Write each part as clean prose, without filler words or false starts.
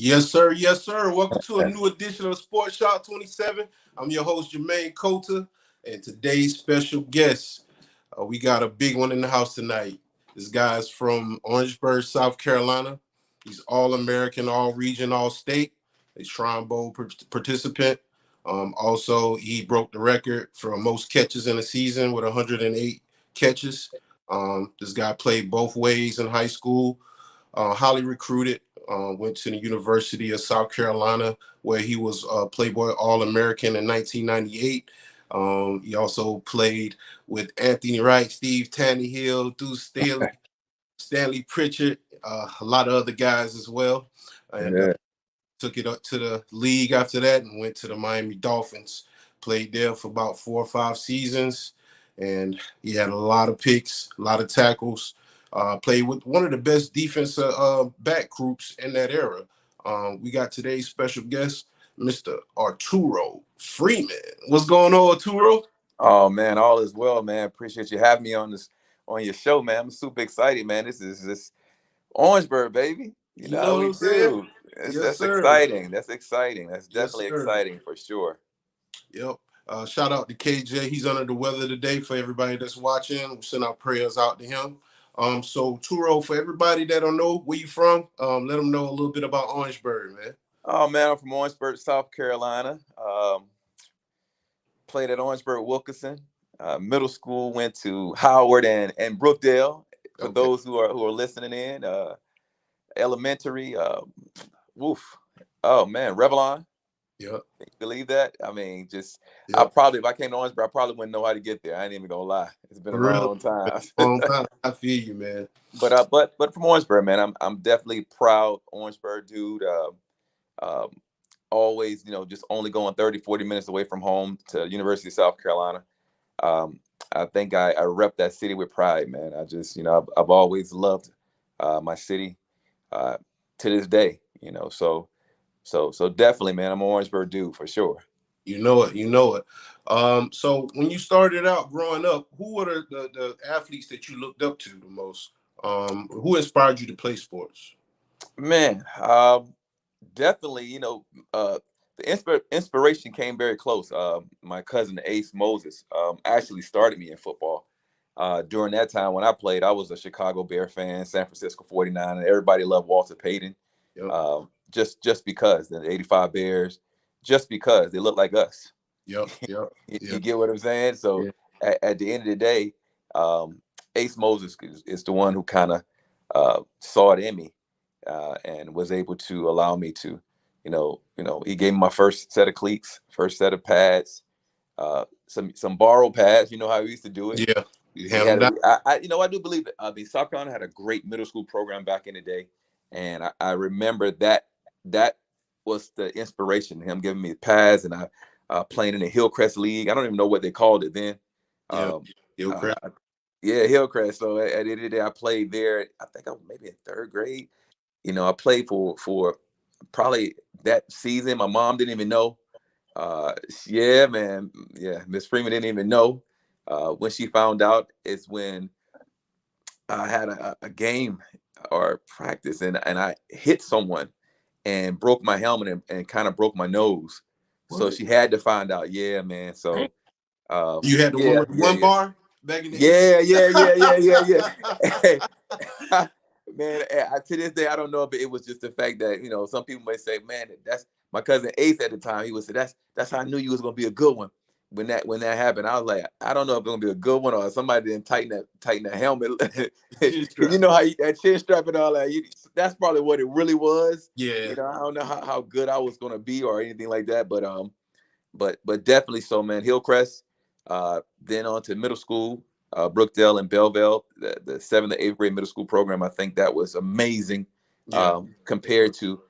Yes, sir. Yes, sir. Welcome to a new edition of Sports Shot 27. I'm your host, Jermaine Coulter, and today's special guest, we got a big one in the house tonight. This guy's from Orangeburg, South Carolina. He's All-American, All-Region, All-State, a Shrine Bowl participant. Also, he broke the record for most catches in a season with 108 catches. This guy played both ways in high school. Highly recruited, went to the University of South Carolina, where he was Playboy All-American in 1998. He also played with Anthony Wright, Steve Tannehill, Deuce Staley, Stanley Pritchard, a lot of other guys as well. And took it up to the league after that and went to the Miami Dolphins. Played there for about 4 or 5 seasons. And he had a lot of picks, a lot of tackles. Played with one of the best defensive back groups in that era. We got today's special guest, Mr. Arturo Freeman. What's going on, Arturo? Oh man, all is well, man. Appreciate you having me on your show, man. I'm super excited, man. This is Orangeburg, baby. You know what we I'm saying? That's exciting. That's exciting. That's definitely exciting for sure. Yep. Shout out to KJ. He's under the weather today. For everybody that's watching, we send our prayers out to him. So Turo, for everybody that don't know where you from, let them know a little bit about Orangeburg, man. Oh man, I'm from Orangeburg, South Carolina. Played at Orangeburg Wilkinson. Middle school went to Howard and Brookdale. For those who are listening in, elementary, oh man, Revlon. Yeah. Believe that? I mean, I probably, if I came to Orangeburg, I probably wouldn't know how to get there. I ain't even gonna lie. It's been a long time. Long time. I feel you, man. But from Orangeburg, man, I'm definitely proud Orangeburg dude. Always, just only going 30, 40 minutes away from home to University of South Carolina. I think I rep that city with pride, man. I've always loved my city to this day, So definitely, man, I'm an Orangeburg dude for sure. You know it. So when you started out growing up, who were the athletes that you looked up to the most? Who inspired you to play sports? Man, definitely, the inspiration came very close. My cousin Ace Moses actually started me in football. During that time when I played, I was a Chicago Bear fan, San Francisco 49, and everybody loved Walter Payton. Yep. Just because the 85 Bears, just because they look like us. Yep. You get what I'm saying? So at the end of the day, Ace Moses is the one who kind of saw it in me and was able to allow me to, he gave me my first set of cleats, first set of pads, some borrowed pads. You know how we used to do it. Yeah. I do believe that. South Carolina had a great middle school program back in the day, and I remember that was the inspiration. Him giving me pads, and I playing in the Hillcrest League. I don't even know what they called it then. Hillcrest. Hillcrest. So at the end of the day, I played there. I think I was maybe in 3rd grade. I played for probably that season. My mom didn't even know. Miss Freeman didn't even know. When she found out is when I had a game or practice and I hit someone and broke my helmet and kind of broke my nose. What? So she had to find out. Yeah, man. So you had the one with one bar back in the Hey, man, to this day, I don't know if it was just the fact that, some people may say, man, that's my cousin Ace at the time. He would say, that's how I knew you was going to be a good one. When that happened, I was like, I don't know if it's gonna be a good one or somebody didn't tighten that helmet. You know how that chin strap and all that. That's probably what it really was. Yeah. I don't know how good I was gonna be or anything like that, but definitely so, man. Hillcrest, then on to middle school, Brookdale and Belleville, the 7th to 8th grade middle school program. I think that was amazing compared to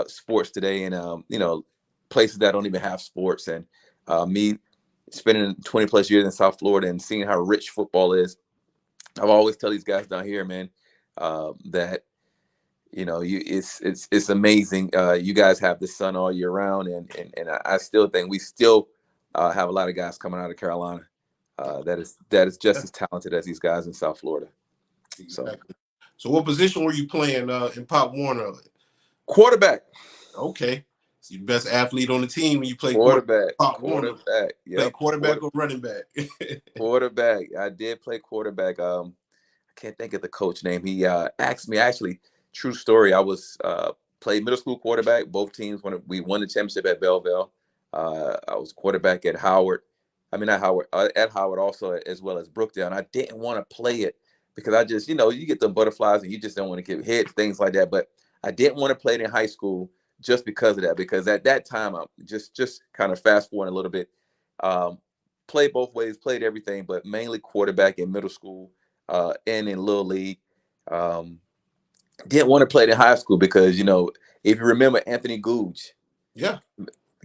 sports today, and places that don't even have sports. And me spending 20 plus years in South Florida and seeing how rich football is, I've always tell these guys down here, man, that it's amazing. You guys have the sun all year round, and I still think we still have a lot of guys coming out of Carolina that is just as talented as these guys in South Florida. Exactly. So what position were you playing in Pop Warner? Quarterback. Okay. So you're the best athlete on the team when you play Quarterback, top corner. quarterback. Play Yep, quarterback or running back. quarterback. I did play quarterback. I can't think of the coach name. He asked me. Actually, true story. I was played middle school quarterback. Both teams when we won the championship at Belleville. I was quarterback at Howard. I mean, not Howard, at Howard also, as well as Brookdale. And I didn't want to play it because I just, you get the butterflies and you just don't want to give hits, things like that. But I didn't want to play it in high school just because of that. Because at that time, I'm just kind of fast forward a little bit. Played both ways, played everything, but mainly quarterback in middle school and in Little League. Um, didn't want to play it in high school because, if you remember Anthony Googe, Yeah.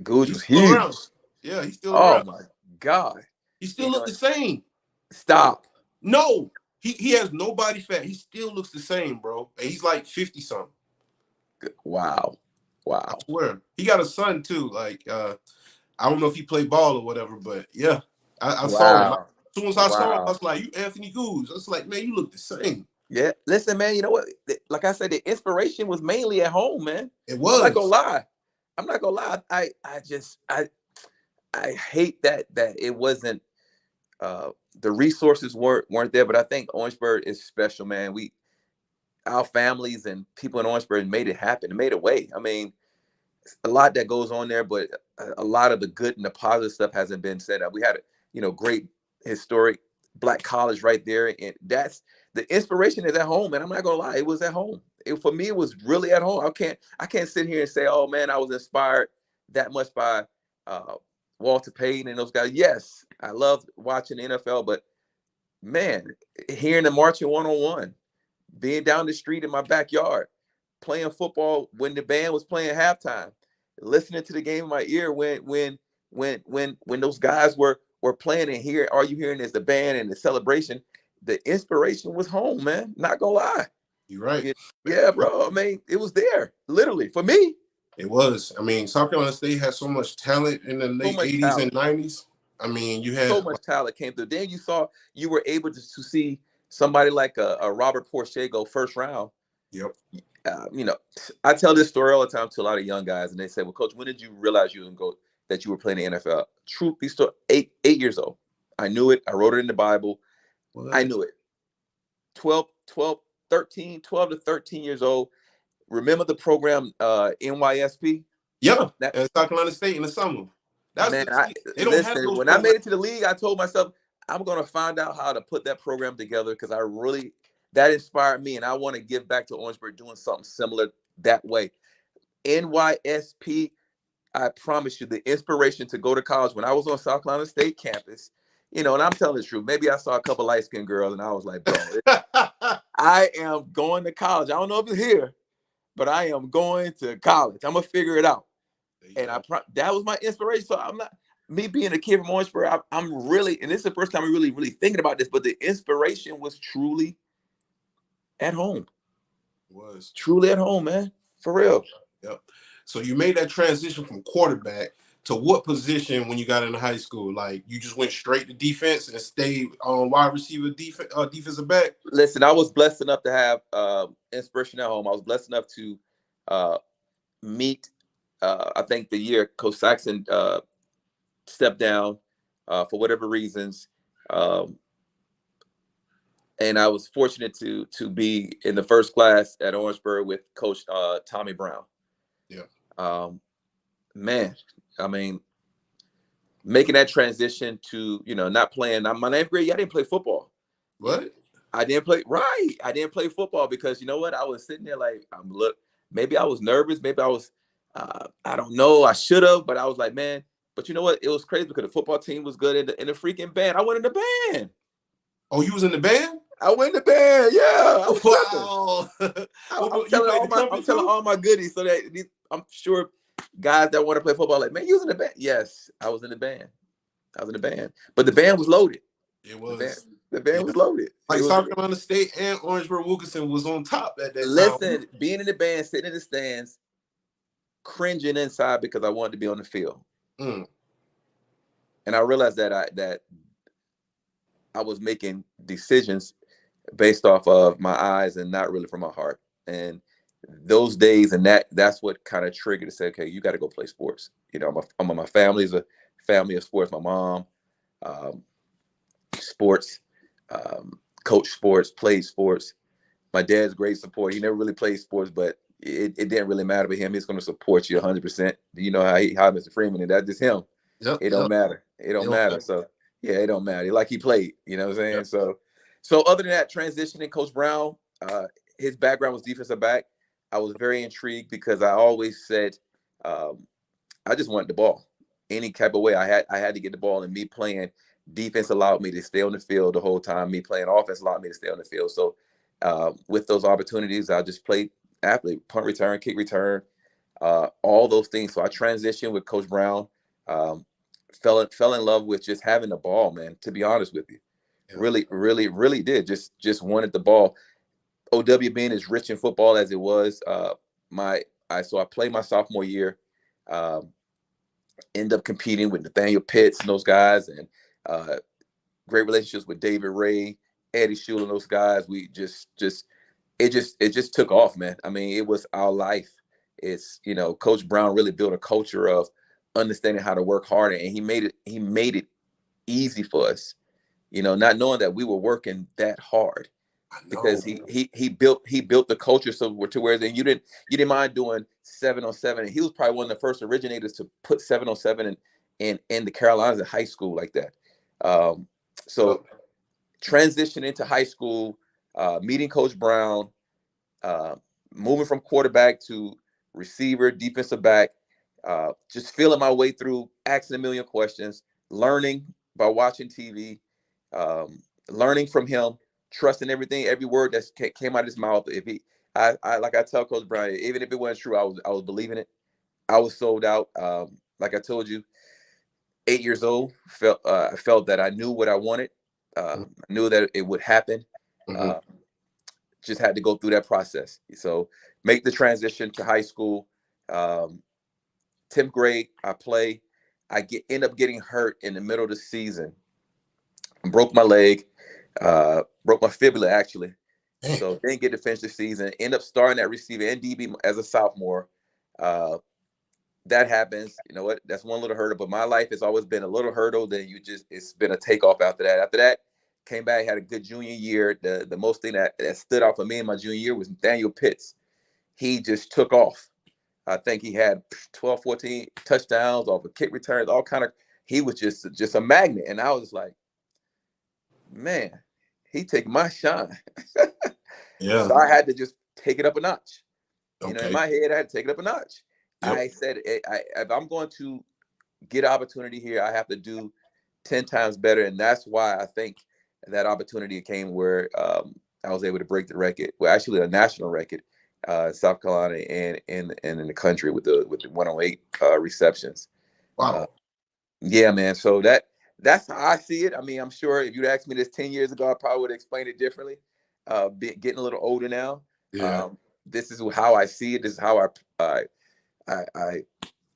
Googe He's was still huge. around. Yeah, he's still Oh around. my God. He still look the same. Stop. No, he has no body fat. He still looks the same, bro. And he's like 50 something. Wow. I swear. He got a son too. Like I don't know if he played ball or whatever, but yeah, I saw him. As soon as I saw him, I was like, "You Anthony Goose." I was like, "Man, you look the same." Yeah, listen, man. You know what? Like I said, the inspiration was mainly at home, man. It was. I'm not gonna lie. I hate that it wasn't. The resources weren't there, but I think Orangeburg is special, man. Our families and people in Orangeburg made it happen. It made a way. I mean, a lot that goes on there, but a lot of the good and the positive stuff hasn't been said. We had a great historic Black college right there, and that's the inspiration is at home. And I'm not gonna lie, it was at home. For me, it was really at home. I can't sit here and say, oh man, I was inspired that much by Walter Payton and those guys. Yes, I love watching the NFL, but man, hearing the marching one-on-one, being down the street in my backyard, playing football when the band was playing halftime, listening to the game in my ear when those guys were playing, and all you hearing is the band and the celebration. The inspiration was home, man. Not gonna lie. You're right. Yeah, bro. I mean, it was there, literally, for me. It was. I mean, South Carolina State had so much talent in the late 80s talent. and 90s. I mean, you had so much talent came through. Then you were able to see somebody like a Robert Porcher go first round. Yep. I tell this story all the time to a lot of young guys, and they say, "Well, Coach, when did you realize that you were playing the NFL?" Truth be told, 8 years old. I knew it. I wrote it in the Bible. What? I knew it. 12 to 13 years old. Remember the program NYSP? Yeah, at South Carolina State in the summer. That's man, they don't have those when programs. I made it to the league, I told myself I'm going to find out how to put that program together because that inspired me, and I want to give back to Orangeburg doing something similar that way. NYSP, I promise you, the inspiration to go to college when I was on South Carolina State campus, and I'm telling the truth. Maybe I saw a couple light-skinned girls, and I was like, bro, I am going to college. I don't know if it's here, but I am going to college. I'm going to figure it out. And that was my inspiration. So I'm not, me being a kid from Orangeburg, I'm really, and this is the first time I'm really, really thinking about this, but the inspiration was truly at home. It was. Truly at home, man. For real. Yep. So you made that transition from quarterback to what position when you got into high school? Like you just went straight to defense and stayed on wide receiver, defensive back? Listen, I was blessed enough to have inspiration at home. I was blessed enough to meet, I think the year Coach Saxon stepped down for whatever reasons. And I was fortunate to be in the first class at Orangeburg with Coach Tommy Brown. Yeah. Man, I mean, making that transition to, not playing. My ninth grade, I didn't play football. What? I didn't play. Right. I didn't play football because you know what? I was sitting there like, maybe I was nervous. Maybe I was, I don't know. I should have, but I was like, man. But you know what? It was crazy because the football team was good in the freaking band. I went in the band. Oh, you was in the band? I went in the band. Yeah. I was wow. I'm telling all my goodies so that I'm sure guys that want to play football like, man, you was in the band. Yes, I was in the band. But the band was loaded. It was. The band was loaded. Like South Carolina State and Orangeburg Wilkinson was on top at that time. Listen, being in the band, sitting in the stands, cringing inside because I wanted to be on the field. Mm. And I realized that I was making decisions based off of my eyes and not really from my heart. And those days, and that's what kind of triggered to say, okay, you got to go play sports. You know, my family's a family of sports. My mom, um, sports, coach sports, played sports. My dad's great support. He never really played sports, but it didn't really matter to him. He's going to support you 100%. You know how Mr. Freeman, and that's just him. Yep. It don't Yep. matter. It don't Yep. matter. So yeah, it don't matter. Like he played. You know what I'm saying? Yep. So other than that, transitioning, Coach Brown, his background was defensive back. I was very intrigued because I always said um, I just wanted the ball. Any type of way I had to get the ball, and me playing defense allowed me to stay on the field the whole time. Me playing offense allowed me to stay on the field. So with those opportunities, I just played athlete, punt return, kick return, all those things. So I transitioned with Coach Brown. Um, fell in love with just having the ball, man. To be honest with you, Yep. really, really, really did. Just wanted the ball. OW being as rich in football as it was, so I played my sophomore year. Um, End up competing with Nathaniel Pitts and those guys, and uh, great relationships with David Ray, Eddie Shule, and those guys. We it just took off, man. I mean, it was our life. It's Coach Brown really built a culture of understanding how to work harder, and he made it easy for us. Not knowing that we were working that hard I because know. he built the culture to where then you didn't mind doing 7-on-7. And he was probably one of the first originators to put 7-on-7 in the Carolinas in high school like that. Um, Yep. so transition into high school, meeting Coach Brown, uh, moving from quarterback to receiver, defensive back, just feeling my way through, asking a million questions, learning by watching TV, learning from him, trusting every word that came out of his mouth. If he, like I tell Coach Brown, even if it wasn't true, I was believing it. I was sold out. Like I told you, 8 years old, I felt that I knew what I wanted. I knew that it would happen. Mm-hmm. Uh, just had to go through that process. So make the transition to high school. Um, 10th grade, I play. End up getting hurt in the middle of the season. Broke my leg, broke my fibula actually. Man. So didn't get to finish the season. End up starting at receiver and DB as a sophomore. Uh, that happens. You know what? That's one little hurdle. But my life has always been a little hurdle. Then it's been a takeoff after that. After that, came back, had a good junior year. The most thing that stood out for me in my junior year was Nathaniel Pitts. He just took off. I think he had 12, 14 touchdowns off of kick returns, all kind of. He was just a magnet, and I was like, man, he take my shine. Yeah. So I had to just take it up a notch. In Okay. my head, I had to take it up a notch. Yep. I said, if I'm going to get opportunity here, I have to do 10 times better. And that's why I think that opportunity came where I was able to break the record. Well, actually, a national record, South Carolina and in the country with the 108 receptions. Uh, Wow. yeah, man. So that's how I see it. I mean, I'm sure if you'd asked me this 10 years ago, I probably would explain it differently. Getting a little older now. Yeah. Um, this is how I see it. This is how I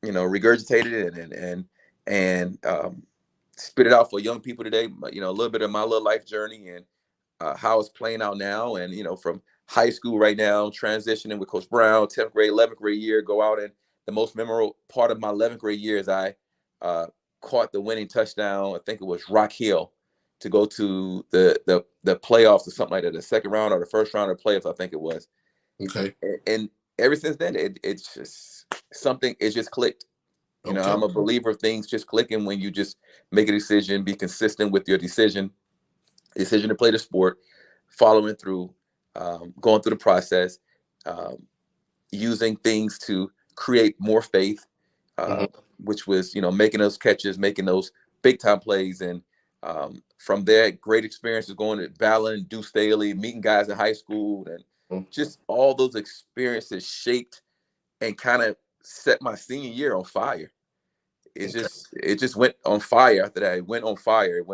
regurgitated it and spit it out for young people today. A little bit of my little life journey and how it's playing out now. And from high school right now, transitioning with Coach Brown, 10th grade, 11th grade year, go out, and the most memorable part of my 11th grade year is I caught the winning touchdown. I think it was Rock Hill to go to the playoffs or something like that, the second round or the first round of the playoffs, I think it was. Okay. And ever since then, it's just something. It just clicked. Okay. I'm a believer of things just clicking when you just make a decision, be consistent with your decision to play the sport, following through, going through the process, um, using things to create more faith, uh, Mm-hmm. which was making those catches, making those big time plays, and from there, great experiences going to Ballin, Deuce Staley, meeting guys in high school, and just all those experiences shaped and kind of set my senior year on fire. Okay. It just went on fire after that. It went on fire.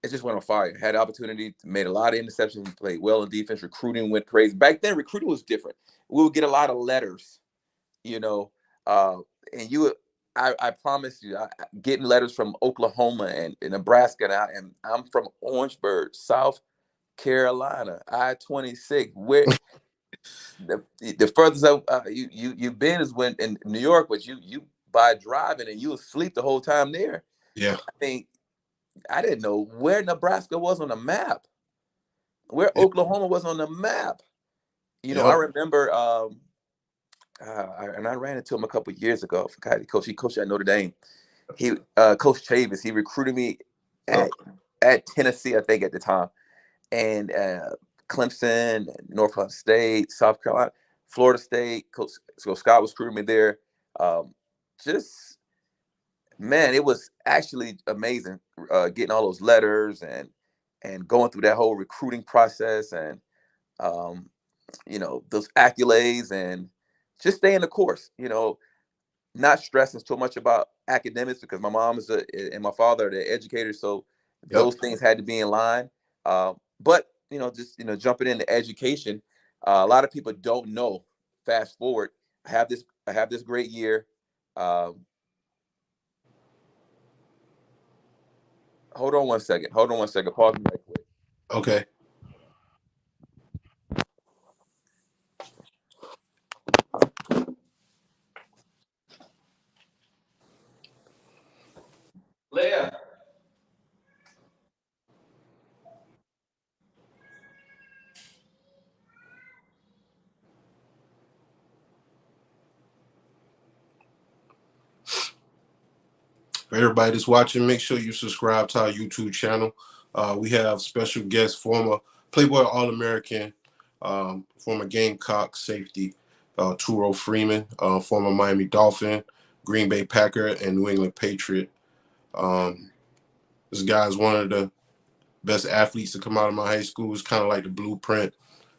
It just went on fire. Had opportunity, made a lot of interceptions, played well in defense. Recruiting went crazy. Back then, recruiting was different. We would get a lot of letters, you know, uh, and I promise you, getting letters from Oklahoma and Nebraska, and I'm from Orangeburg, South Carolina, I-26. Where the furthest you've been is when in New York, but you by driving and you was asleep the whole time there. Yeah. I mean, I didn't know where Nebraska was on the map, where Oklahoma was on the map. You know, I remember, and I ran into him a couple of years ago. Forgot he coached at Notre Dame. He Coach Chavis. He recruited me at Tennessee, I think, at the time, and Clemson, North Carolina State, South Carolina, Florida State. Coach Scott was recruiting me there. Just man, it was actually amazing getting all those letters and going through that whole recruiting process and you know, those accolades and just staying the course. You know, not stressing so much about academics because my mom is and my father are the educators, so those things had to be in line. But you know, just jumping into education, a lot of people don't know. Fast forward, I have this great year. Hold on one second. Pause me right quick. Okay. Leah. For everybody that's watching, make sure you subscribe to our YouTube channel. We have special guests, former Playboy All-American, former Gamecocks safety, Arturo Freeman, former Miami Dolphin, Green Bay Packer, and New England Patriot. This guy is one of the best athletes to come out of my high school. It's kind of like the blueprint.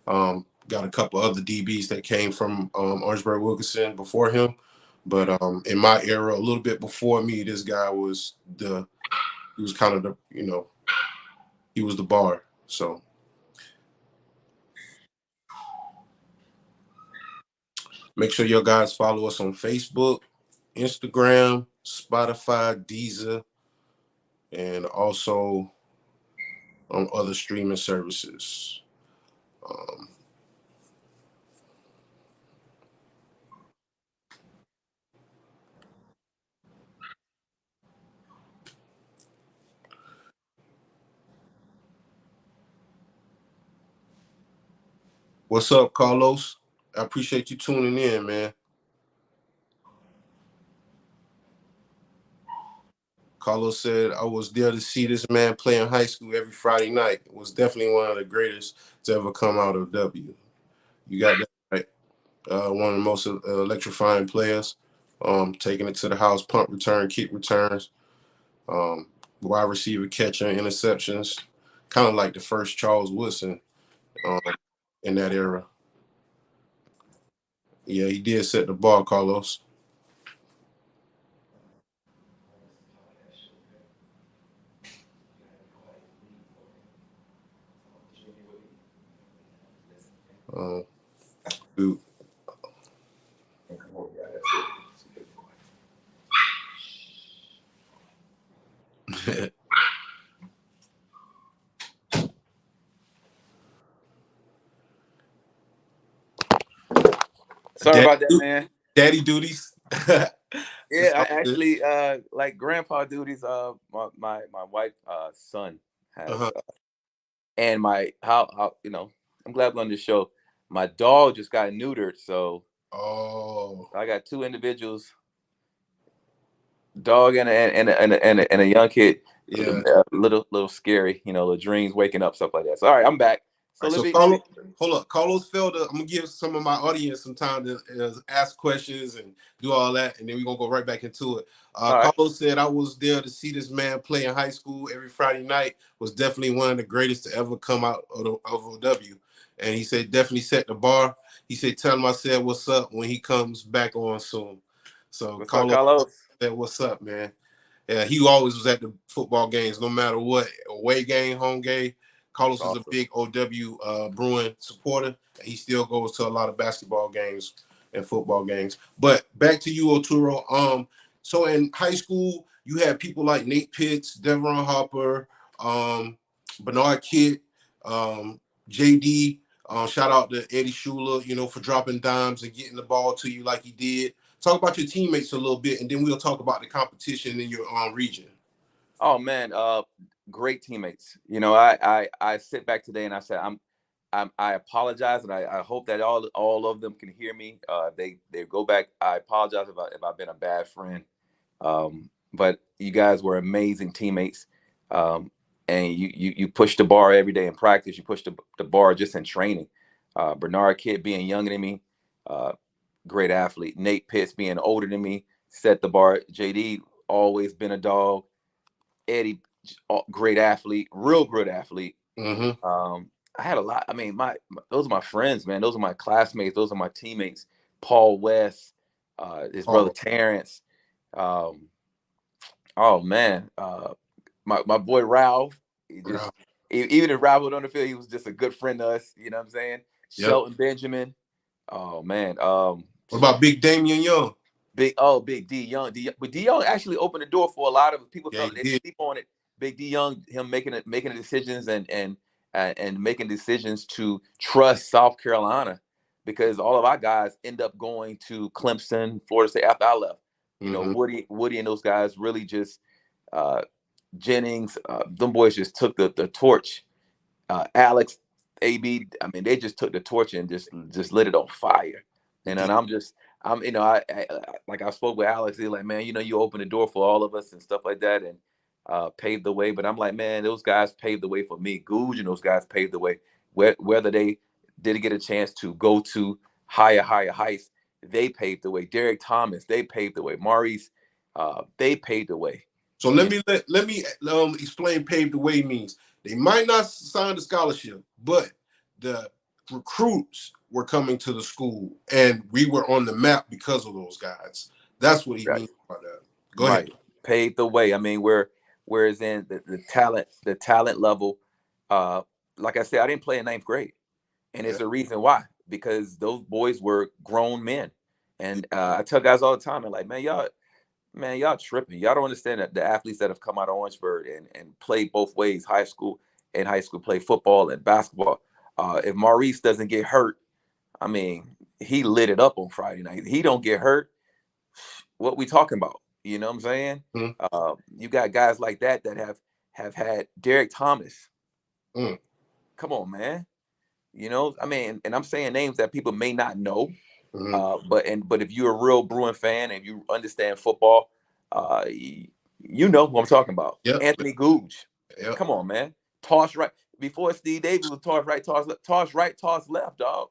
Got a couple other DBs that came from Orangeburg Wilkinson before him. But in my era, a little bit before me, this guy was he was kind of the, he was the bar. So make sure your guys follow us on Facebook, Instagram, Spotify, Deezer, and also on other streaming services. What's up, Carlos? I appreciate you tuning in, man. Carlos said, I was there to see this man play in high school every Friday night. It was definitely one of the greatest to ever come out of W. You got that right. One of the most electrifying players. Taking it to the house, punt return, kick returns, wide receiver catcher, interceptions. Kind of like the first Charles Woodson in that era. Yeah, he did set the bar, Carlos. Dude. Sorry about that, man. Daddy duties. Yeah, I actually like grandpa duties. My wife son has and my how I'm glad we're on this show. My dog just got neutered, so I got two individuals, dog and a young kid. Yeah, little scary, the dreams, waking up, stuff like that. So all right, I'm back. So right, let me Carlos, hold up. Carlos Felder, I'm gonna give some of my audience some time to ask questions and do all that, and then we're gonna go right back into it. right. Carlos said, I was there to see this man play in high school every Friday night. Was definitely one of the greatest to ever come out of OW. And he said, definitely set the bar. He said, tell him I said what's up when he comes back on soon. So What's up, Carlos Carlos? said, what's up, man? Yeah, he always was at the football games, no matter what, away game, home game. Carlos is a big OW Bruin supporter, and he still goes to a lot of basketball games and football games. But back to you, Arturo. So in high school, you had people like Nate Pitts, Devon Hopper, Bernard Kidd, JD, Shout out to Eddie Schuler, for dropping dimes and getting the ball to you like he did. Talk about your teammates a little bit, and then we'll talk about the competition in your region. Oh man, great teammates. I sit back today and I said I apologize, and I hope that all of them can hear me. They go back. I apologize if I've been a bad friend. But you guys were amazing teammates. And you push the bar every day in practice. You push the bar just in training. Bernard Kidd being younger than me, great athlete. Nate Pitts being older than me, set the bar. JD always been a dog. Eddie, great athlete, real good athlete. Mm-hmm. I had a lot. I mean, those are my friends, man. Those are my classmates. Those are my teammates. Paul West, his brother Terrence. Oh man, my boy Ralph. Even if Ralph was on the field, he was just a good friend to us. You know what I'm saying? Yep. Shelton Benjamin. Oh man. What about Big Damian Young? Big D Young. But D Young actually opened the door for a lot of people. Felt they sleep on it. Big D Young, him making the decisions and making decisions to trust South Carolina, because all of our guys end up going to Clemson, Florida State after I left. You know, Woody and those guys really just Jennings, them boys just took the torch. Alex, AB, I mean, they just took the torch and just lit it on fire. And then I like I spoke with Alex, he's like, man, you opened the door for all of us and stuff like that, and paved the way. But I'm like, man, those guys paved the way for me. Gooj and those guys paved the way. Whether they didn't get a chance to go to higher heights, they paved the way. Derek Thomas, they paved the way. Maurice, they paved the way. So let me explain paved the way means. They might not sign the scholarship, but the recruits were coming to the school, and we were on the map because of those guys. That's what he means by that. Go ahead. Paved the way. I mean, whereas in the talent level, like I said, I didn't play in 9th grade, and it's a reason why, because those boys were grown men, and I tell guys all the time, and like, man, y'all tripping. Y'all don't understand that the athletes that have come out of Orangeburg and played both ways, high school, play football and basketball. If Maurice doesn't get hurt, I mean, he lit it up on Friday night. He don't get hurt, what we talking about? You know what I'm saying? You got guys like that have had Derek Thomas. Come on, man. I mean, and I'm saying names that people may not know. But if you're a real Bruin fan and you understand football, you know who I'm talking about. Yep. Anthony Gooj. Yep. Come on, man. Toss right. Before Steve Davis was toss right, toss left. Toss right, toss left, dog.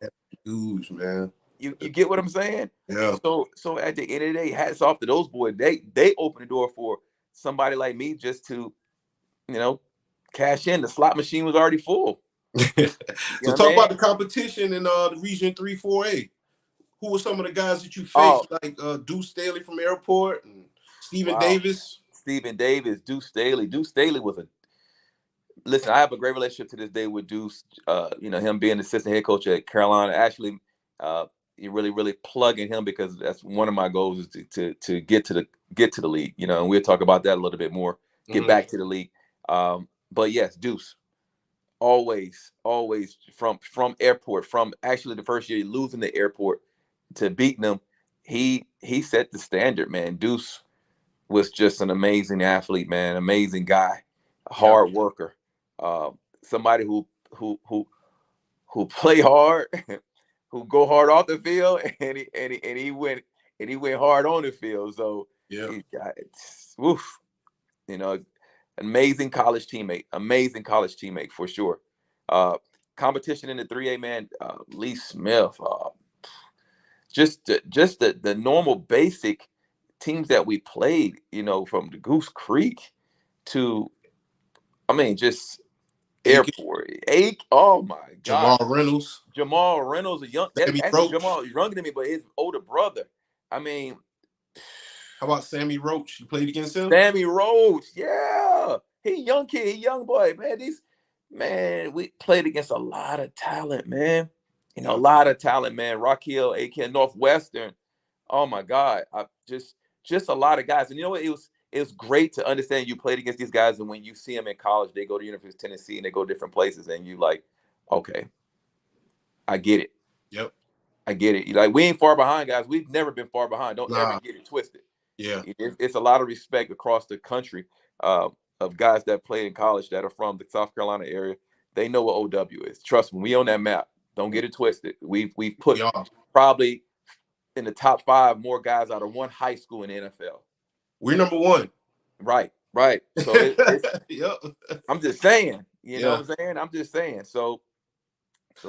Gooj, man. You get what I'm saying? Yeah. So at the end of the day, hats off to those boys. They open the door for somebody like me just to, cash in. The slot machine was already full. So talk about the competition in the Region 3-4A. Who were some of the guys that you faced, like Deuce Staley from Airport and Stephen Davis? Stephen Davis, Deuce Staley. Deuce Staley was listen, I have a great relationship to this day with Deuce. Him being assistant head coach at Carolina. Actually, you really plugging him, because that's one of my goals, is to get to the league. And we'll talk about that a little bit more. Get back to the league. But yes, Deuce. Always from Airport, from actually the first year losing the Airport to beating them, he set the standard, man. Deuce was just an amazing athlete, man, amazing guy, a hard worker, somebody who play hard, who go hard off the field, and he went hard on the field. So amazing college teammate for sure. Competition in the 3A, man. Lee Smith, just the normal basic teams that we played, from the Goose Creek to, I mean, just Airport. Oh my God. Jamal Reynolds, Jamal younger than me, but his older brother. I mean, how about Sammy Roach? You played against him? Sammy Roach, yeah. He young kid, young boy, man. We played against a lot of talent, man. A lot of talent, man. Raquel, Aiken, Northwestern. Oh my God. Just a lot of guys. And you know what? It was great to understand you played against these guys, and when you see them in college, they go to University of Tennessee and they go different places, and you like, okay, I get it. Yep. I get it. Like, we ain't far behind, guys. We've never been far behind. Don't ever Nah. get it twisted. Yeah. It's a lot of respect across the country, of guys that play in college that are from the South Carolina area. They know what OW is. Trust me, we on that map. Don't get it twisted. We've We put are. probably in the top 5 more guys out of one high school in the NFL. We're number 1. Right, right. So it's Yep. I'm just saying, you know Yeah. what I'm saying? I'm just saying. So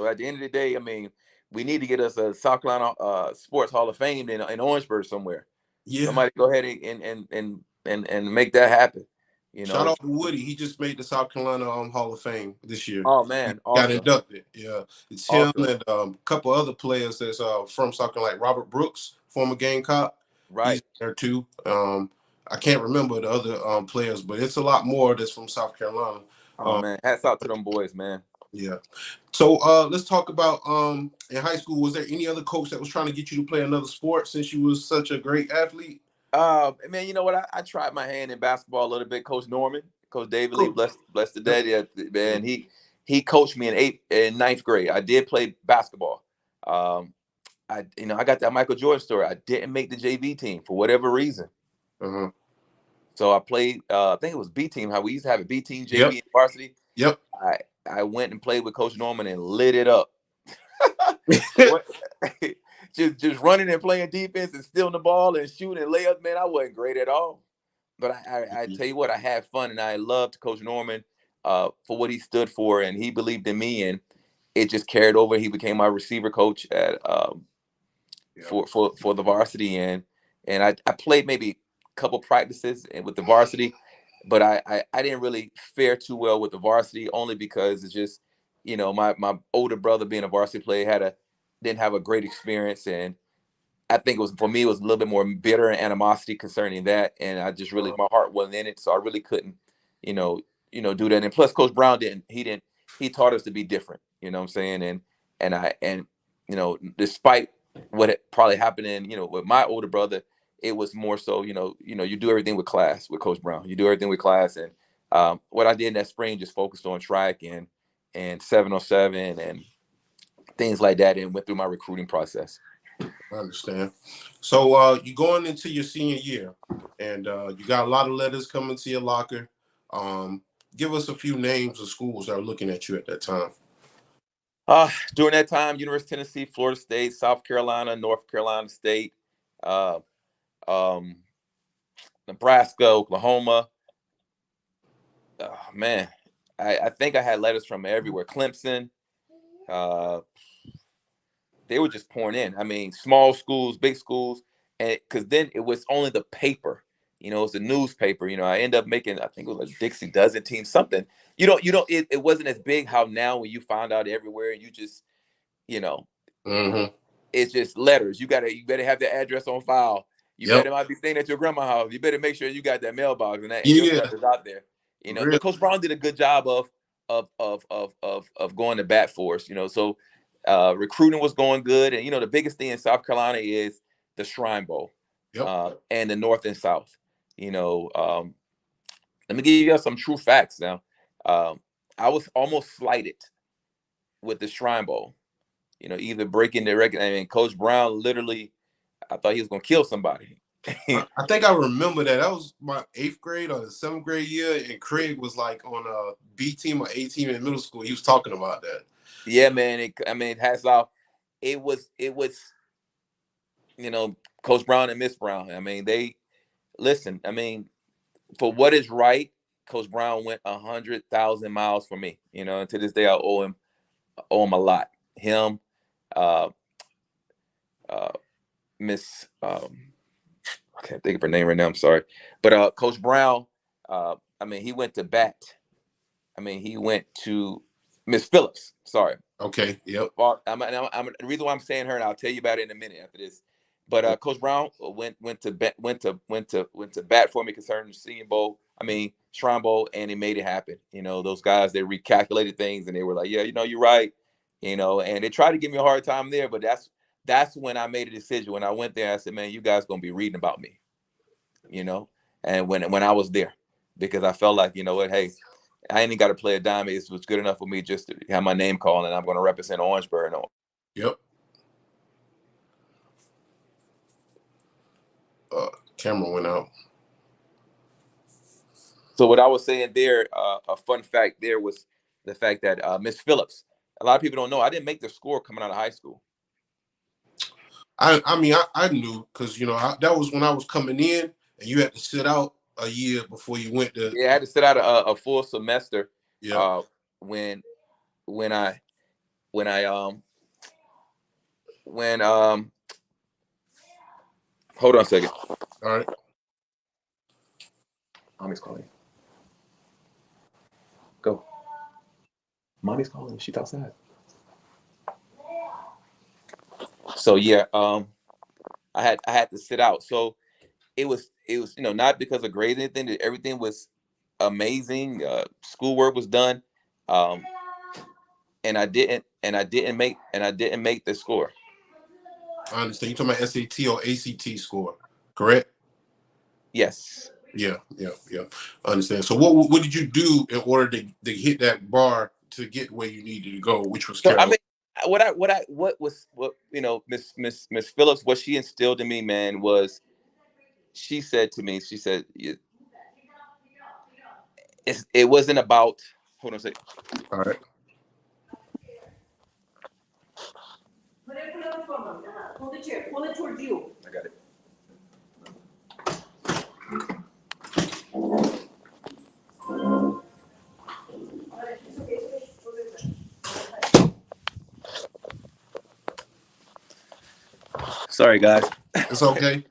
at the end of the day, I mean, we need to get us a South Carolina Sports Hall of Fame in Orangeburg somewhere. Yeah. Somebody go ahead and make that happen. You Shout know. out to Woody. He just made the South Carolina Hall of Fame this year. Oh He man, got awesome, inducted. Yeah, it's him awesome. and a couple other players that's from South Carolina, like Robert Brooks, former Gamecock. He's Right. there too. I can't remember the other players, but it's a lot more that's from South Carolina. Oh Um, man, hats out to them boys, man. yeah. So let's talk about in high school. Was there any other coach that was trying to get you to play another sport since you was such a great athlete? Man, you know what? I tried my hand in basketball a little bit. Coach Norman, Coach David Lee, Cool. blessed the Yep. dead. Yeah, man, he coached me in ninth grade. I did play basketball. I got that Michael Jordan story. I didn't make the JV team for whatever reason. Uh-huh. So I played. I think it was B team. How we used to have a B team, JV, Yep. and varsity. Yep. I went and played with Coach Norman and lit it up. What? just running and playing defense and stealing the ball and shooting and layups, man. I wasn't great at all. But I tell you what, I had fun and I loved Coach Norman for what he stood for, and he believed in me, and it just carried over. He became my receiver coach at for the varsity, and I played maybe a couple practices with the varsity, but I didn't really fare too well with the varsity, only because it's just, my older brother, being a varsity player, didn't have a great experience, and I think it was, for me, it was a little bit more bitter and animosity concerning that, and I just really, my heart wasn't in it, so I really couldn't, you know, do that. And plus, Coach Brown he taught us to be different. You know what I'm saying? And despite what had probably happened with my older brother, it was more so, you do everything with class with Coach Brown. You do everything with class, and what I did in that spring just focused on track and 707 and things like that, and went through my recruiting process. I understand. So you're going into your senior year, and you got a lot of letters coming to your locker. Give us a few names of schools that are looking at you at that time. During that time, University of Tennessee, Florida State, South Carolina, North Carolina State, uh, um, Nebraska, Oklahoma. Oh, man, I think I had letters from everywhere. Clemson. Uh, they were just pouring in. I mean, small schools, big schools, and because then it was only the paper. It's a newspaper. I end up making, I think it was a Dixie Dozen team, something. It wasn't as big how now when you find out everywhere and you just, you know, Mm-hmm. it's just letters. You better have the address on file. You Yep. better not be staying at your grandma's house. You better make sure you got that mailbox and your Yeah. stuff is out there. Really? But Coach Brown did a good job of going to bat for us. So recruiting was going good, and the biggest thing in South Carolina is the Shrine Bowl, Yep. and the North and South. Let me give you some true facts now. I was almost slighted with the Shrine Bowl. Either breaking the record. I mean, Coach Brown literally, I thought he was going to kill somebody. I think I remember that. That was my 8th grade or the 7th grade year, and Craig was like on a B team or A team in middle school. He was talking about that. Yeah, man. Hats off. It was, Coach Brown and Miss Brown. I mean, they listen. I mean, for what is right, Coach Brown went 100,000 miles for me. And to this day, I owe him a lot. Him, uh, Miss, I can't think of her name right now. I'm sorry, but Coach Brown, he went to bat. He went to Miss Phillips. Sorry. Okay. Yep. Well, the reason why I'm saying her, and I'll tell you about it in a minute after this. But Coach Brown went to bat for me concerning the Senior Bowl. Shrine Bowl, and he made it happen. Those guys, they recalculated things, and they were like, "Yeah, you're right." And they tried to give me a hard time there, but that's when I made a decision. When I went there, I said, "Man, you guys gonna be reading about me," And when I was there, because I felt like, what, hey, I ain't got to play a dime. It was good enough for me just to have my name called, and I'm going to represent Orangeburg Yep. Camera went out. So what I was saying there, a fun fact there was the fact that Miss Phillips. A lot of people don't know I didn't make the score coming out of high school. I mean, I knew because, you know, that was when I was coming in and you had to sit out a year before you went to. Yeah, I had to sit out a full semester. Yeah. When when I when I when hold on a second. All right. Mommy's calling. Go. Mommy's calling. She's outside. So yeah, I had to sit out. So it was not because of grades or anything. Everything was amazing. Schoolwork was done, um, and I didn't make the score. I understand. You're talking about SAT or ACT score, correct? Yes. Yeah. I understand. So what did you do in order to hit that bar to get where you needed to go, which was So I Carolina? mean, what Miss Phillips, what she instilled in me, man, was she said to me, she said, it wasn't about. Hold on a second. All right. Pull the chair. Pull it towards you. I got it. Sorry, guys. It's okay.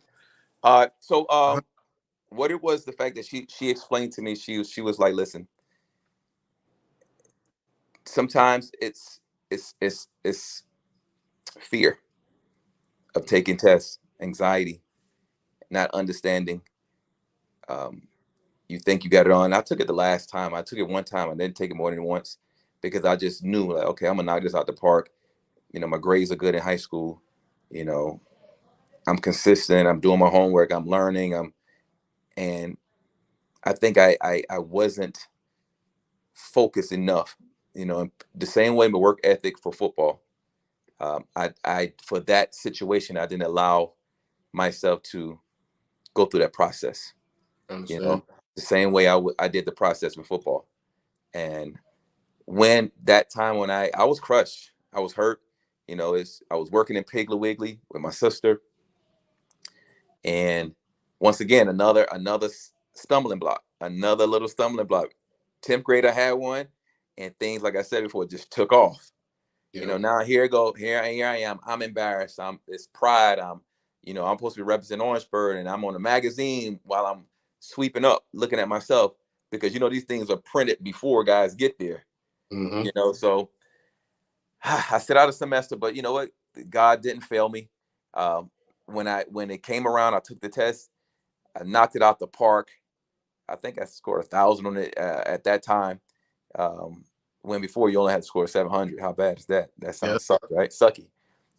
So what it was, the fact that she explained to me, she was like, listen, sometimes it's fear of taking tests, anxiety, not understanding. Um, you think you got it on. I took it the last time. I took it one time. I didn't take it more than once because I just knew, like, okay, I'm gonna knock this out the park. You know, my grades are good in high school. You know, I'm consistent. I'm doing my homework. I'm learning. And I think I wasn't focused enough. You know, the same way my work ethic for football. I for that situation, I didn't allow myself to go through that process. I You understand. know, the same way I did the process with football. And when that time when I was crushed, I was hurt. You know, I was working in Piggly Wiggly with my sister, and once again another stumbling block, another little stumbling block. 10th grade, I had one, and things, like I said before, just took off. You Yeah. know, now here I am. I'm embarrassed. It's pride. I'm supposed to be representing Orangeburg, and I'm on a magazine while I'm sweeping up, looking at myself because these things are printed before guys get there. Mm-hmm. So I sit out a semester, but you know what? God didn't fail me. Um, when it came around, I took the test. I knocked it out the park. I think I scored 1,000 on it at that time. When before you only had to score 700. How bad is that? That Yeah. sounds sucky, right? Sucky.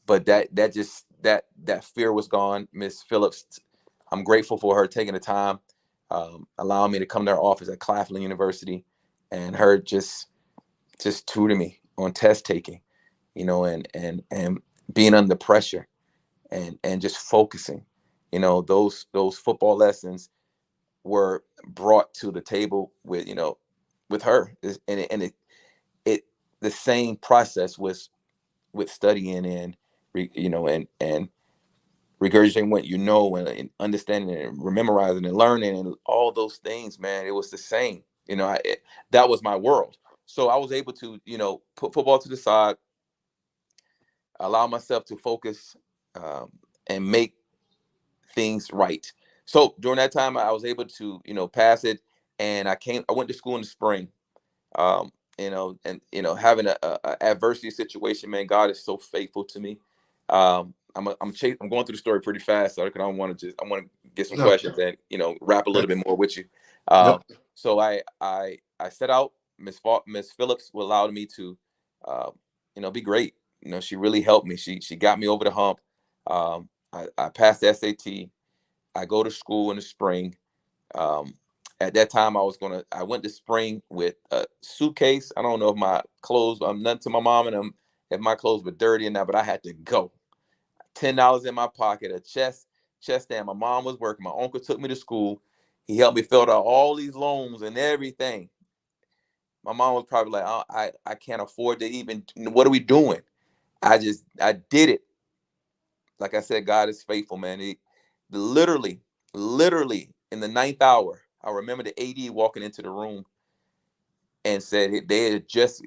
But that fear was gone. Miss Phillips, I'm grateful for her taking the time, allowing me to come to her office at Claflin University, and her just tutoring me on test taking, and being under pressure, and just focusing. Those football lessons were brought to the table with her, and it the same process was with studying and and regurgitating what and understanding and memorizing and learning and all those things, man. It was the same. That was my world. So I was able to put football to the side, allow myself to focus, and make things right. So during that time, I was able to pass it, and I went to school in the spring. And having a adversity situation, man, God is so faithful to me. I'm going through the story pretty fast, so I don't want to I want to get some No. questions and wrap a little bit more with you. Yep. So I set out. Miss Phillips allowed me to be great. She really helped me. She got me over the hump. I passed the SAT. I go to school in the spring. Um, at that time, I went to spring with a suitcase. I don't know if my clothes, I'm nothing to my mom and them, if my clothes were dirty or not, but I had to go. $10 in my pocket, a chest stand. My mom was working. My uncle took me to school. He helped me fill out all these loans and everything. My mom was probably like, oh, I can't afford to even, what are we doing? I did it. Like I said, God is faithful, man. Literally in the ninth hour, I remember the AD walking into the room and said they had just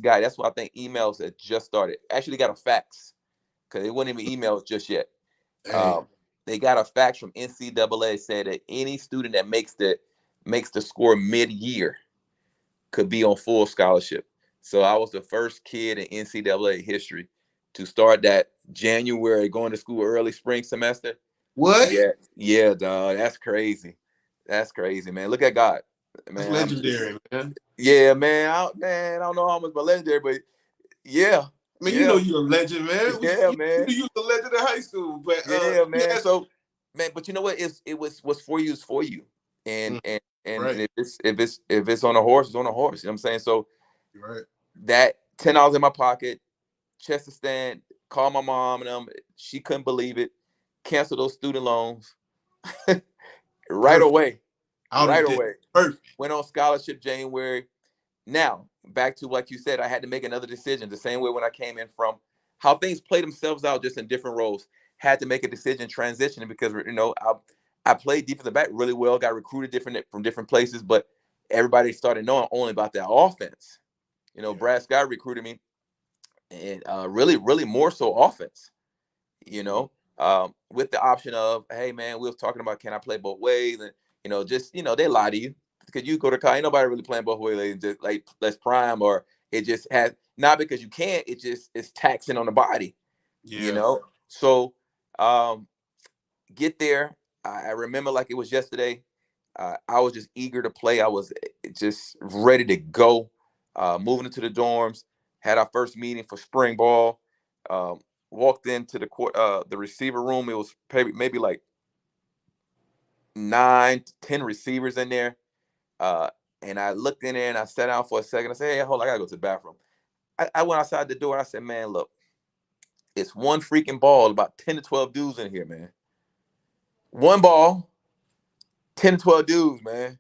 got, that's why I think emails had just started. Actually got a fax because it wasn't even emails just yet. Hey. They got a fax from NCAA said that any student that makes the score mid-year could be on full scholarship. So I was the first kid in NCAA history to start that January going to school early spring semester. What? Yeah, dog. That's crazy. That's crazy, man. Look at God, That's man. legendary, man. Yeah, man. I don't know how much, but legendary, but yeah, I mean, you know yeah, you're a legend, man. yeah, You man. knew you was a legend in high school, but Yeah, let me man. ask So, man, but you know what? It was what's for you is for you, and you. and and Right, if it's on a horse, it's on a horse. You know what I'm saying? So right. that $10 in my pocket, chest to stand, call my mom and she couldn't believe it. Cancel those student loans right Perfect. away, Out right of debt. away. Perfect. Went on scholarship January. Now back to like you said, I had to make another decision. The same way when I came in from how things play themselves out, just in different roles. Had to make a decision transitioning because I played defensive back really well. Got recruited from different places, but everybody started knowing only about that offense. Yeah. Brad Scott recruited me, and really more so offense. With the option of, hey man, we was talking about can I play both ways, and just they lie to you because you go to college, ain't nobody really playing both ways, just like less prime, or it just has not because you can't, it just it's taxing on the body, Yeah. So get there. I remember like it was yesterday. I was just eager to play. I was just ready to go. Moving into the dorms, had our first meeting for spring ball. Um, Walked into the receiver room. It was maybe like 9 to 10 receivers in there. Uh, and I looked in there and I sat down for a second. I said, "Hey, hold on, I gotta go to the bathroom." I went outside the door and I said, "Man, look, it's one freaking ball, about 10 to 12 dudes in here, man. One ball, 10 to 12 dudes, man.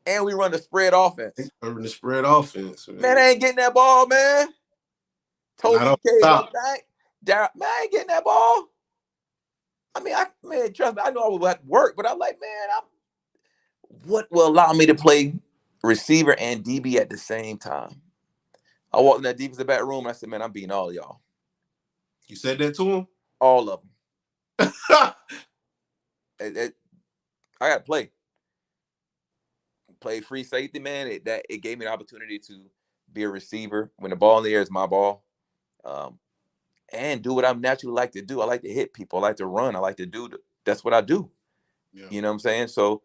And we run the spread They offense. covering the spread offense, Man, man. I ain't getting that ball, man. Not Toby off K, top. man, I ain't getting that ball. I mean, man, trust me, I know I would have to work, but I'm like, man, what will allow me to play receiver and DB at the same time?" I walked in that defensive back room and I said, "Man, I'm beating all of y'all. You said that to him? All of them. I got to play. Play free safety, man. It gave me the opportunity to be a receiver. When the ball in the air is my ball. Um, and do what I naturally like to do. I like to hit people. I like to run. I like to that's what I do. Yeah. You know what I'm saying? So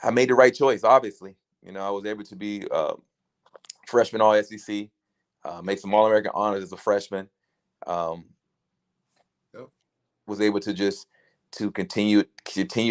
I made the right choice, obviously. I was able to be freshman all SEC, make some All American honors as a freshman. Um, Yep. was able to just to continue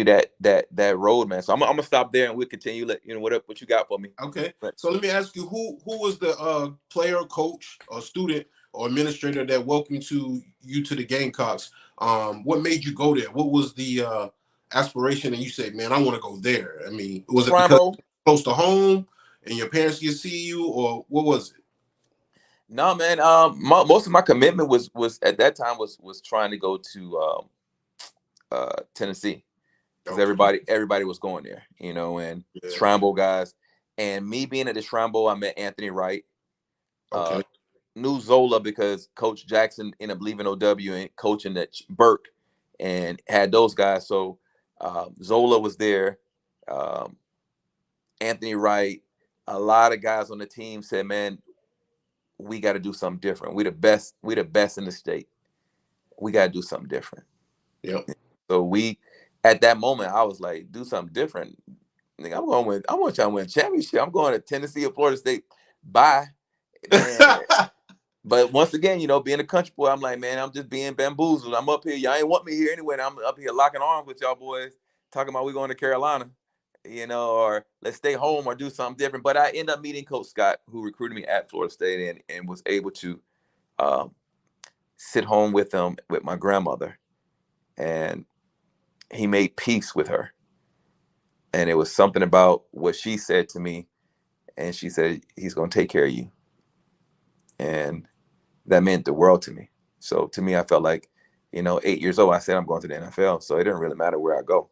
that road, man. So I'm gonna stop there and we'll continue. What you got for me. Okay. So let me ask you, who was the player, coach, or student or administrator that welcomed you to the Gamecocks? What made you go there? What was the aspiration? And you said, man, I want to go there. I mean, was it because Trimbo. close to home and your parents could see you, or what was it? No, man. Most of my commitment was at that time was trying to go to Tennessee because Okay. everybody was going there, and Yeah. Trimbo guys. And me being at the Trimbo, I met Anthony Wright. Okay. Knew Zola because Coach Jackson ended up leaving OW and coaching at Burke, and had those guys. So Zola was there. Um, Anthony Wright. A lot of guys on the team said, "Man, we got to do something different. We the best. We the best in the state. We got to do something different." Yep. So at that moment, I was like, "Do something different. Nigga, I want y'all to win a championship. I'm going to Tennessee or Florida State. Bye, man." But once again, being a country boy, I'm like, man, I'm just being bamboozled. I'm up here. Y'all ain't want me here anyway. And I'm up here locking arms with y'all boys, talking about we going to Carolina. or let's stay home or do something different. But I ended up meeting Coach Scott, who recruited me at Florida State, and was able to sit home with him with my grandmother, and he made peace with her. And it was something about what she said to me, and she said, he's going to take care of you. And that meant the world to me. So to me, I felt like, 8 years old, I said, I'm going to the NFL. So it didn't really matter where I go.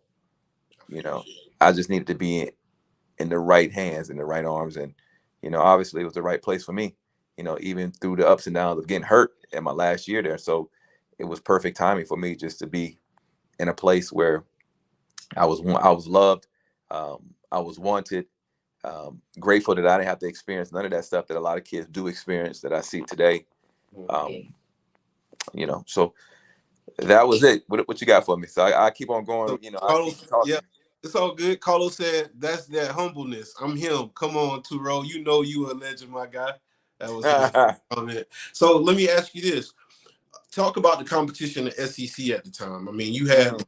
I just needed to be in the right hands, in the right arms. And, obviously it was the right place for me, even through the ups and downs of getting hurt in my last year there. So it was perfect timing for me just to be in a place where I was loved. I was wanted. Grateful that I didn't have to experience none of that stuff that a lot of kids do experience that I see today. So that was it. What you got for me? So I keep on going. So I keep Carlos, talking. yeah, it's all good. Carlos said that's that humbleness. I'm him. Come on, Turo. You a legend, my guy. That was his comment. So let me ask you this. Talk about the competition in SEC at the time. I mean, you had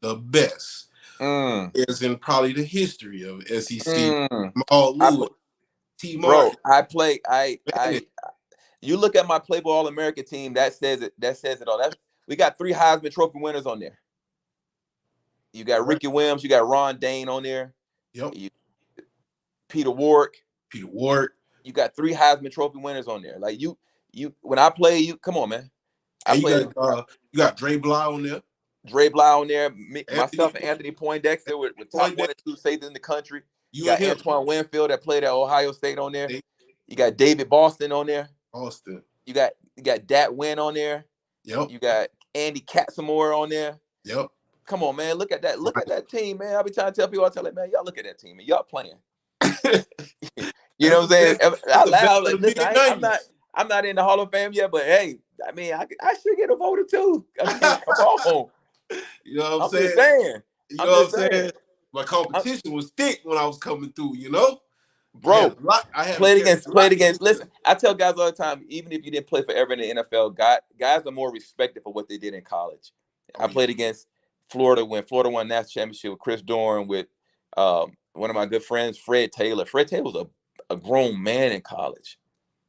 the best. As in probably the history of SEC. Maul Lewis, T. Martin. Bro, I play. You look at my Playboy All-America team. That says it. That says it all. We got 3 Heisman Trophy winners on there. You got Ricky Williams. You got Ron Dane on there. Yep. Peter Warwick. You got 3 Heisman Trophy winners on there. Like you. When I play, you come on, man. You got Dre Bly on there. Dre Bly on there. Myself and Anthony Poindexter with top 1 and 2 safeties in the country. You got Antoine Winfield that played at Ohio State on there. You got David Boston on there. You got Dat Wynn on there. Yep. You got Andy Katzenmoyer on there. Yep. Come on, man. Look at that. Look at that team, man. I be trying to tell people, I tell them, man, y'all look at that team and y'all playing. You know what I'm saying? I laugh. Like, listen, I'm not in the Hall of Fame yet, but hey, I mean, I should get a vote or two. I mean, come on. You know what I'm saying? You know what I'm saying? My competition was thick when I was coming through, Bro, I had played against. Listen, I tell guys all the time, even if you didn't play forever in the NFL, guys are more respected for what they did in college. I played against Florida when Florida won that championship with Chris Dorn, with one of my good friends, Fred Taylor. Fred Taylor was a grown man in college.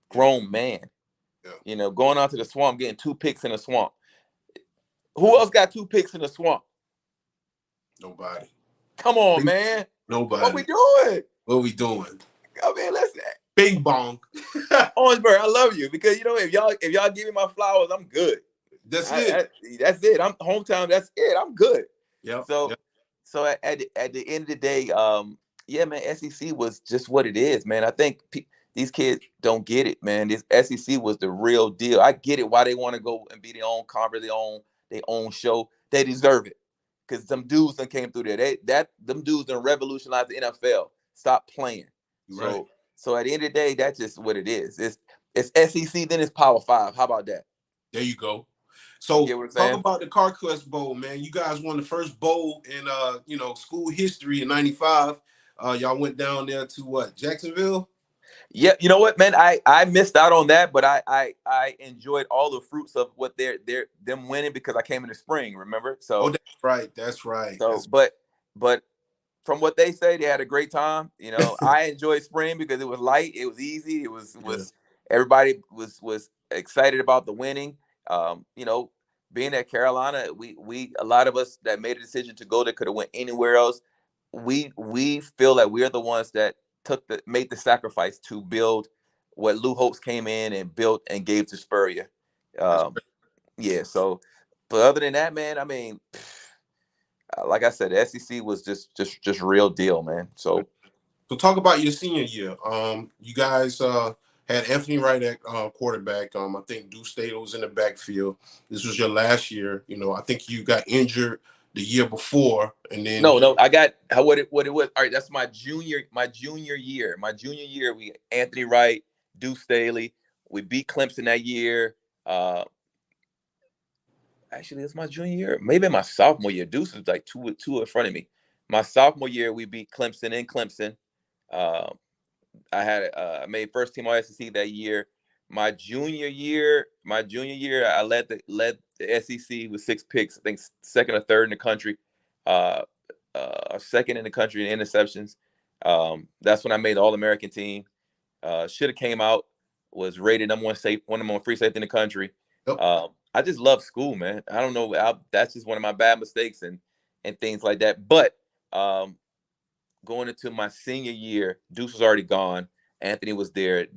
Grown man. Yeah. Going out to the swamp, getting 2 picks in the swamp. Who else got 2 picks in the swamp? Nobody. Come on, man. Nobody. What we doing? I mean, listen. Bing bong. Orangeburg, I love you because if y'all give me my flowers, I'm good. That's it. That's it. I'm hometown. That's it. I'm good. Yeah. So at the end of the day, yeah, man, SEC was just what it is, man. I think these kids don't get it, man. This SEC was the real deal. I get it why they want to go and be their own conference, their own show. They deserve it because some dudes that came through there. Them dudes done revolutionized the NFL. Stop playing. Right. So at the end of the day, that's just what it is. It's SEC, then it's Power 5. How about that? There you go. So talk about the CarQuest Bowl, man. You guys won the first bowl in school history in '95. Y'all went down there to what, Jacksonville? Yeah, you know what, man? I missed out on that, but I enjoyed all the fruits of what them winning because I came in the spring, remember? So that's right. So but from what they say, they had a great time. I enjoyed spring because it was light, it was easy, it was everybody was excited about the winning. Being at Carolina, we a lot of us that made a decision to go there could have went anywhere else. We feel that we're the ones that made the sacrifice to build what Lou Holtz came in and built and gave to Spurrier. Yeah. So, but other than that, man, I mean, like I said, the SEC was just real deal, man. So talk about your senior year. You guys had Anthony Wright at quarterback. I think Deuce Staley was in the backfield. This was your last year. I think you got injured the year before, and then no, I got what it was. All right, that's my junior year. My junior year, we Anthony Wright, Deuce Staley. We beat Clemson that year. Actually, it's my junior year. Maybe my sophomore year. Deuce was like two in front of me. My sophomore year, we beat Clemson in Clemson. I made first team All SEC that year. My junior year, I led the SEC with 6 picks. I think second or third in the country. second in the country in interceptions. That's when I made the All-American team. Should have came out, was rated number one free safety in the country. Yep. I just love school, man. I don't know. That's just one of my bad mistakes and things like that. But going into my senior year, Deuce was already gone. Anthony was there.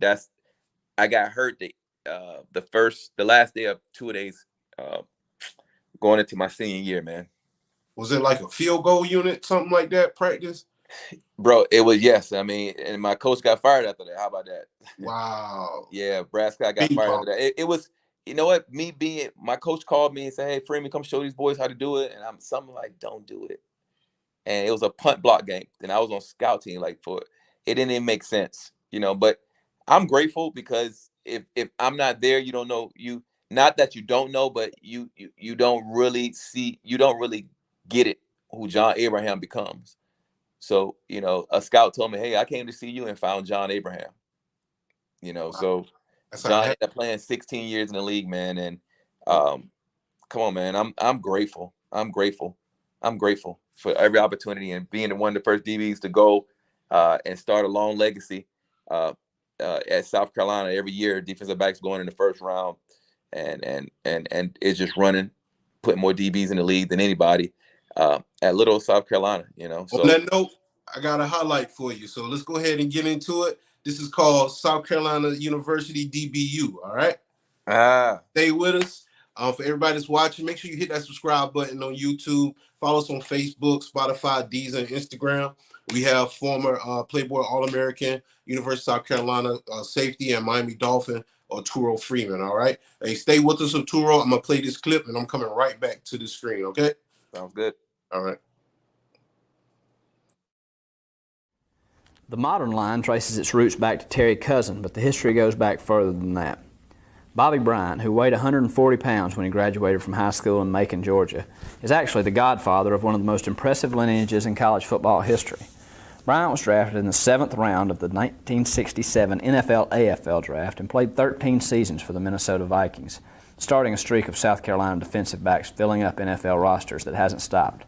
I got hurt the last day of 2 days going into my senior year, man. Was it like a field goal unit, something like that, practice? Bro, it was, yes. I mean, and my coach got fired after that. How about that? Wow. Yeah, Brad Scott got fired after that. It was, you know what? My coach called me and said, "Hey, Freeman, come show these boys how to do it." And I'm something like, "Don't do it." And it was a punt block game. And I was on scout team for it. It didn't even make sense, but I'm grateful because if I'm not there, you don't know not that you don't know, but you don't really get it who John Abraham becomes. So, a scout told me, "Hey, I came to see you and found John Abraham." Wow. So John ended up playing 16 years in the league, man. And come on, man. I'm grateful. I'm grateful for every opportunity and being one of the first DBs to go and start a long legacy at South Carolina. Every year, defensive backs going in the first round, and it's just running, putting more DBs in the league than anybody at little South Carolina. So on that note, I got a highlight for you. So let's go ahead and get into it. This is called South Carolina University DBU. All right. Stay with us. For everybody that's watching, make sure you hit that subscribe button on YouTube. Follow us on Facebook, Spotify, Deezer, and Instagram. We have former Playboy All-American, University of South Carolina safety and Miami Dolphin, Arturo Freeman. All right. Hey, stay with us, Arturo. I'm going to play this clip, and I'm coming right back to the screen. Okay? Sounds good. All right. The modern line traces its roots back to Terry Cousin, but the history goes back further than that. Bobby Bryant, who weighed 140 pounds when he graduated from high school in Macon, Georgia, is actually the godfather of one of the most impressive lineages in college football history. Bryant was drafted in the 7th round of the 1967 NFL-AFL draft and played 13 seasons for the Minnesota Vikings, starting a streak of South Carolina defensive backs filling up NFL rosters that hasn't stopped.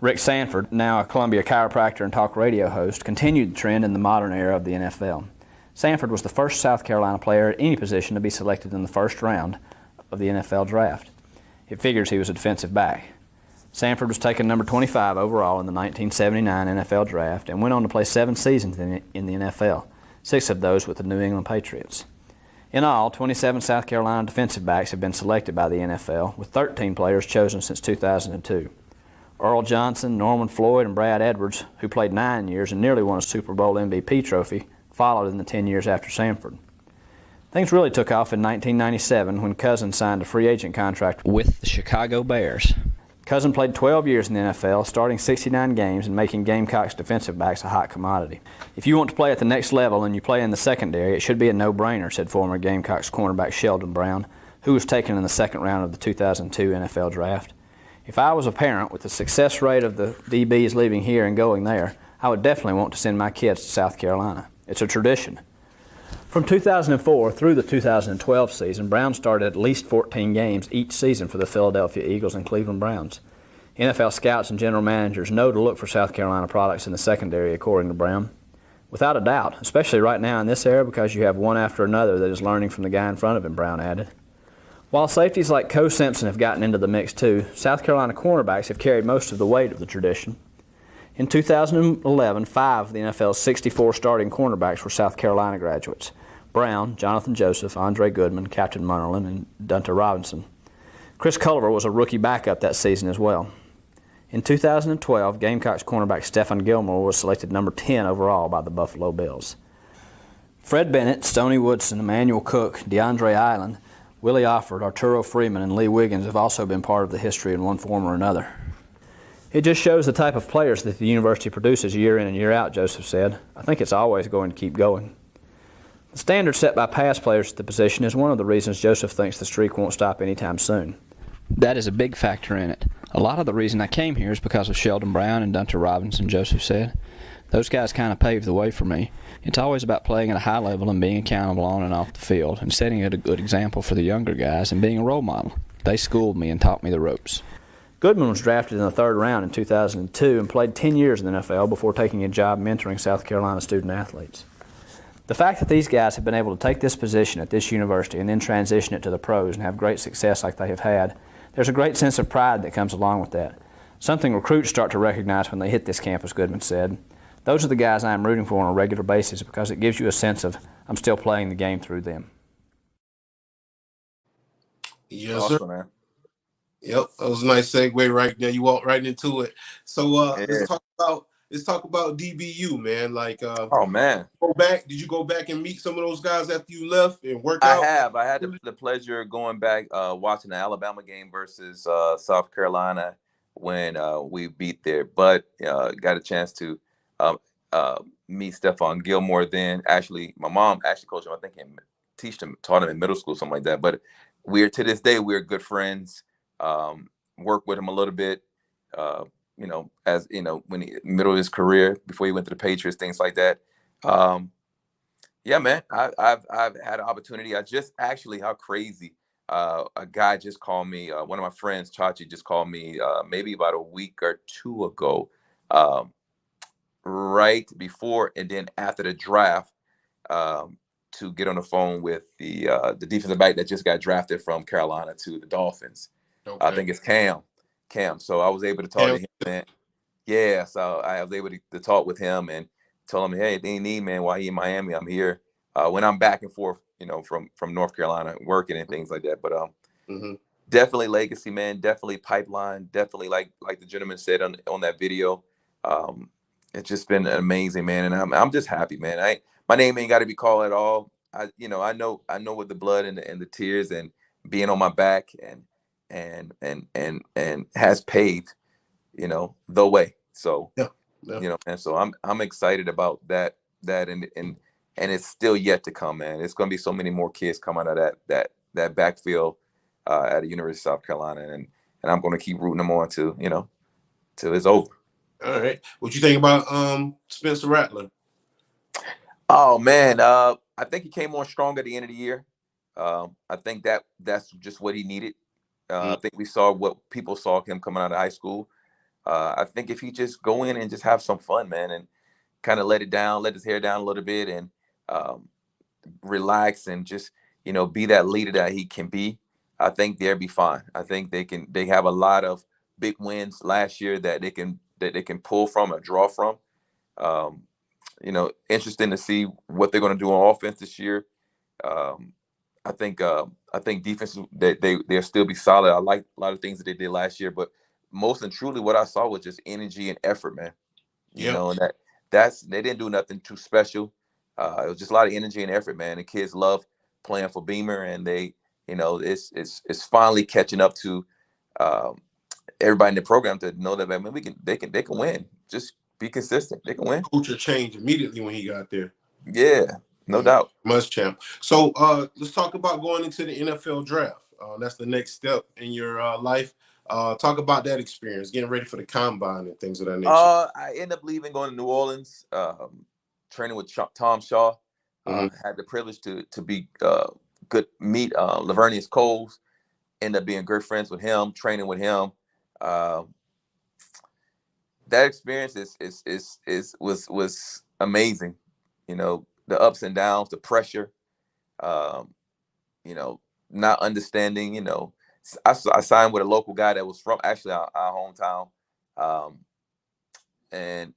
Rick Sanford, now a Columbia chiropractor and talk radio host, continued the trend in the modern era of the NFL. Sanford was the first South Carolina player at any position to be selected in the first round of the NFL draft. It figures he was a defensive back. Sanford was taken number 25 overall in the 1979 NFL draft and went on to play 7 seasons in the NFL, 6 of those with the New England Patriots. In all, 27 South Carolina defensive backs have been selected by the NFL, with 13 players chosen since 2002. Earl Johnson, Norman Floyd, and Brad Edwards, who played 9 years and nearly won a Super Bowl MVP trophy, followed in the 10 years after Sanford. Things really took off in 1997 when Cousin signed a free agent contract with the Chicago Bears. Cousin played 12 years in the NFL, starting 69 games and making Gamecocks defensive backs a hot commodity. "If you want to play at the next level and you play in the secondary, it should be a no-brainer," said former Gamecocks cornerback Sheldon Brown, who was taken in the 2nd round of the 2002 NFL draft. "If I was a parent with the success rate of the DBs leaving here and going there, I would definitely want to send my kids to South Carolina. It's a tradition." From 2004 through the 2012 season, Brown started at least 14 games each season for the Philadelphia Eagles and Cleveland Browns. NFL scouts and general managers know to look for South Carolina products in the secondary, according to Brown. Without a doubt, especially right now in this era because you have one after another that is learning from the guy in front of him, Brown added. While safeties like Co Simpson have gotten into the mix too, South Carolina cornerbacks have carried most of the weight of the tradition. In 2011, 5 of the NFL's 64 starting cornerbacks were South Carolina graduates: Brown, Jonathan Joseph, Andre Goodman, Captain Munnerlyn, and Dunta Robinson. Chris Culliver was a rookie backup that season as well. In 2012, Gamecocks cornerback Stephon Gilmore was selected number 10 overall by the Buffalo Bills. Fred Bennett, Stoney Woodson, Emmanuel Cook, DeAndre Island, Willie Offord, Arturo Freeman, and Lee Wiggins have also been part of the history in one form or another. "It just shows the type of players that the university produces year in and year out," Joseph said. "I think it's always going to keep going." The standard set by past players at the position is one of the reasons Joseph thinks the streak won't stop anytime soon. "That is a big factor in it. A lot of the reason I came here is because of Sheldon Brown and Dunta Robinson," Joseph said. "Those guys kind of paved the way for me. It's always about playing at a high level and being accountable on and off the field and setting a good example for the younger guys and being a role model. They schooled me and taught me the ropes." Goodman was drafted in the 3rd round in 2002 and played 10 years in the NFL before taking a job mentoring South Carolina student athletes. The fact that these guys have been able to take this position at this university and then transition it to the pros and have great success like they have had, there's a great sense of pride that comes along with that. Something recruits start to recognize when they hit this campus, Goodman said. Those are the guys I am rooting for on a regular basis because it gives you a sense of I'm still playing the game through them. Yes, awesome, sir. Man. Yep, that was a nice segue right there. You walked right into it. So let's talk about DBU, man. Like, oh man, go back. Did you go back and meet some of those guys after you left and work I out? have. I had the pleasure of going back, watching the Alabama game versus South Carolina when we beat there. But got a chance to meet Stephon Gilmore. Then actually, my mom actually coached him. I think taught him in middle school, something like that. But to this day we're good friends. Worked with him a little bit. As when he middle of his career before he went to the Patriots, things like that. Yeah, man, I've had an opportunity. I just actually, how crazy, a guy just called me. One of my friends, Chachi, just called me maybe about a week or two ago, right before and then after the draft, to get on the phone with the defensive back that just got drafted from Carolina to the Dolphins. Okay. I think it's Cam. So I was able to talk to him, man. Yeah, so I was able to talk with him and told him, hey, if they need, man, while he in Miami, I'm here. When I'm back and forth, from North Carolina working and things like that. But definitely legacy, man. Definitely pipeline. Definitely like the gentleman said on that video. It's just been amazing, man, and I'm just happy, man. My name ain't got to be called at all. I know with the blood and the tears and being on my back and has paved, the way. So and so I'm excited about that and it's still yet to come, man. It's going to be so many more kids come out of that backfield at the University of South Carolina, and I'm going to keep rooting them on till it's over. All right, what you think about Spencer Rattler? Oh man, I think he came on strong at the end of the year. I think that's just what he needed. I think we saw what people saw him coming out of high school. I think if he just go in and just have some fun, man, and kind of let his hair down a little bit and relax and just, be that leader that he can be, I think they'll be fine. I think they have a lot of big wins last year that they can pull from or draw from. Interesting to see what they're going to do on offense this year. I think defense they'll still be solid. I like a lot of things that they did last year, but most and truly what I saw was just energy and effort, man. And they didn't do nothing too special. It was just a lot of energy and effort, man. The kids love playing for Beamer, and they, it's finally catching up to everybody in the program to know that, man, they can win. Just be consistent. They can win. Culture changed immediately when he got there. Yeah, no doubt. Must champ. So let's talk about going into the NFL draft. That's the next step in your life. Talk about that experience, getting ready for the combine and things of that nature. I ended up going to New Orleans, training with Tom Shaw. Had the privilege to be meet Lavernius Coles, end up being good friends with him, training with him. That experience was amazing. The ups and downs, the pressure, not understanding, I signed with a local guy that was from actually our hometown, and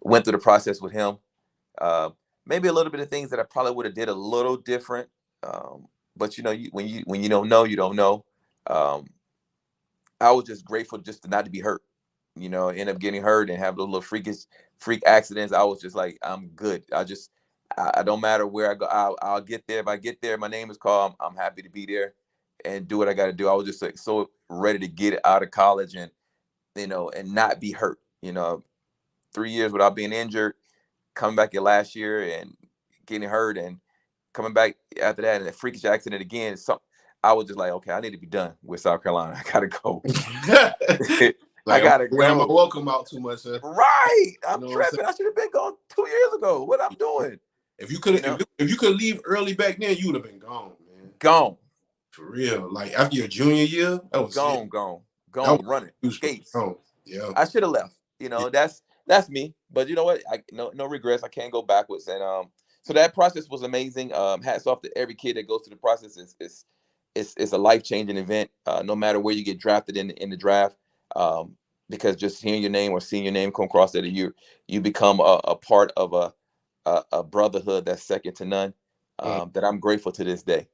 went through the process with him. Maybe a little bit of things that I probably would have did a little different. But when you don't know, you don't know. I was just grateful just not to be hurt. End up getting hurt and have those little freak accidents. I was just like, I'm good. I don't matter where I go. I'll get there. If I get there, my name is called. I'm happy to be there and do what I got to do. I was just like so ready to get out of college and and not be hurt. 3 years without being injured, coming back in last year and getting hurt and coming back after that and a freakish accident again. I was just like, okay, I need to be done with South Carolina. I gotta go. I gotta go. My welcome out too much, sir. Right, I'm tripping. I should have been gone 2 years ago. What I'm doing? If you could leave early back then, you would have been gone, man. Gone. For real. Like after your junior year, that was gone. gone running, useful. skates. Oh, yeah. I should have left. That's me. But you know what? No regrets. I can't go backwards. And so that process was amazing. Hats off to every kid that goes through the process. It's a life-changing event. No matter where you get drafted in the draft, because just hearing your name or seeing your name come across that you become a part of a brotherhood that's second to none. That I'm grateful to this day.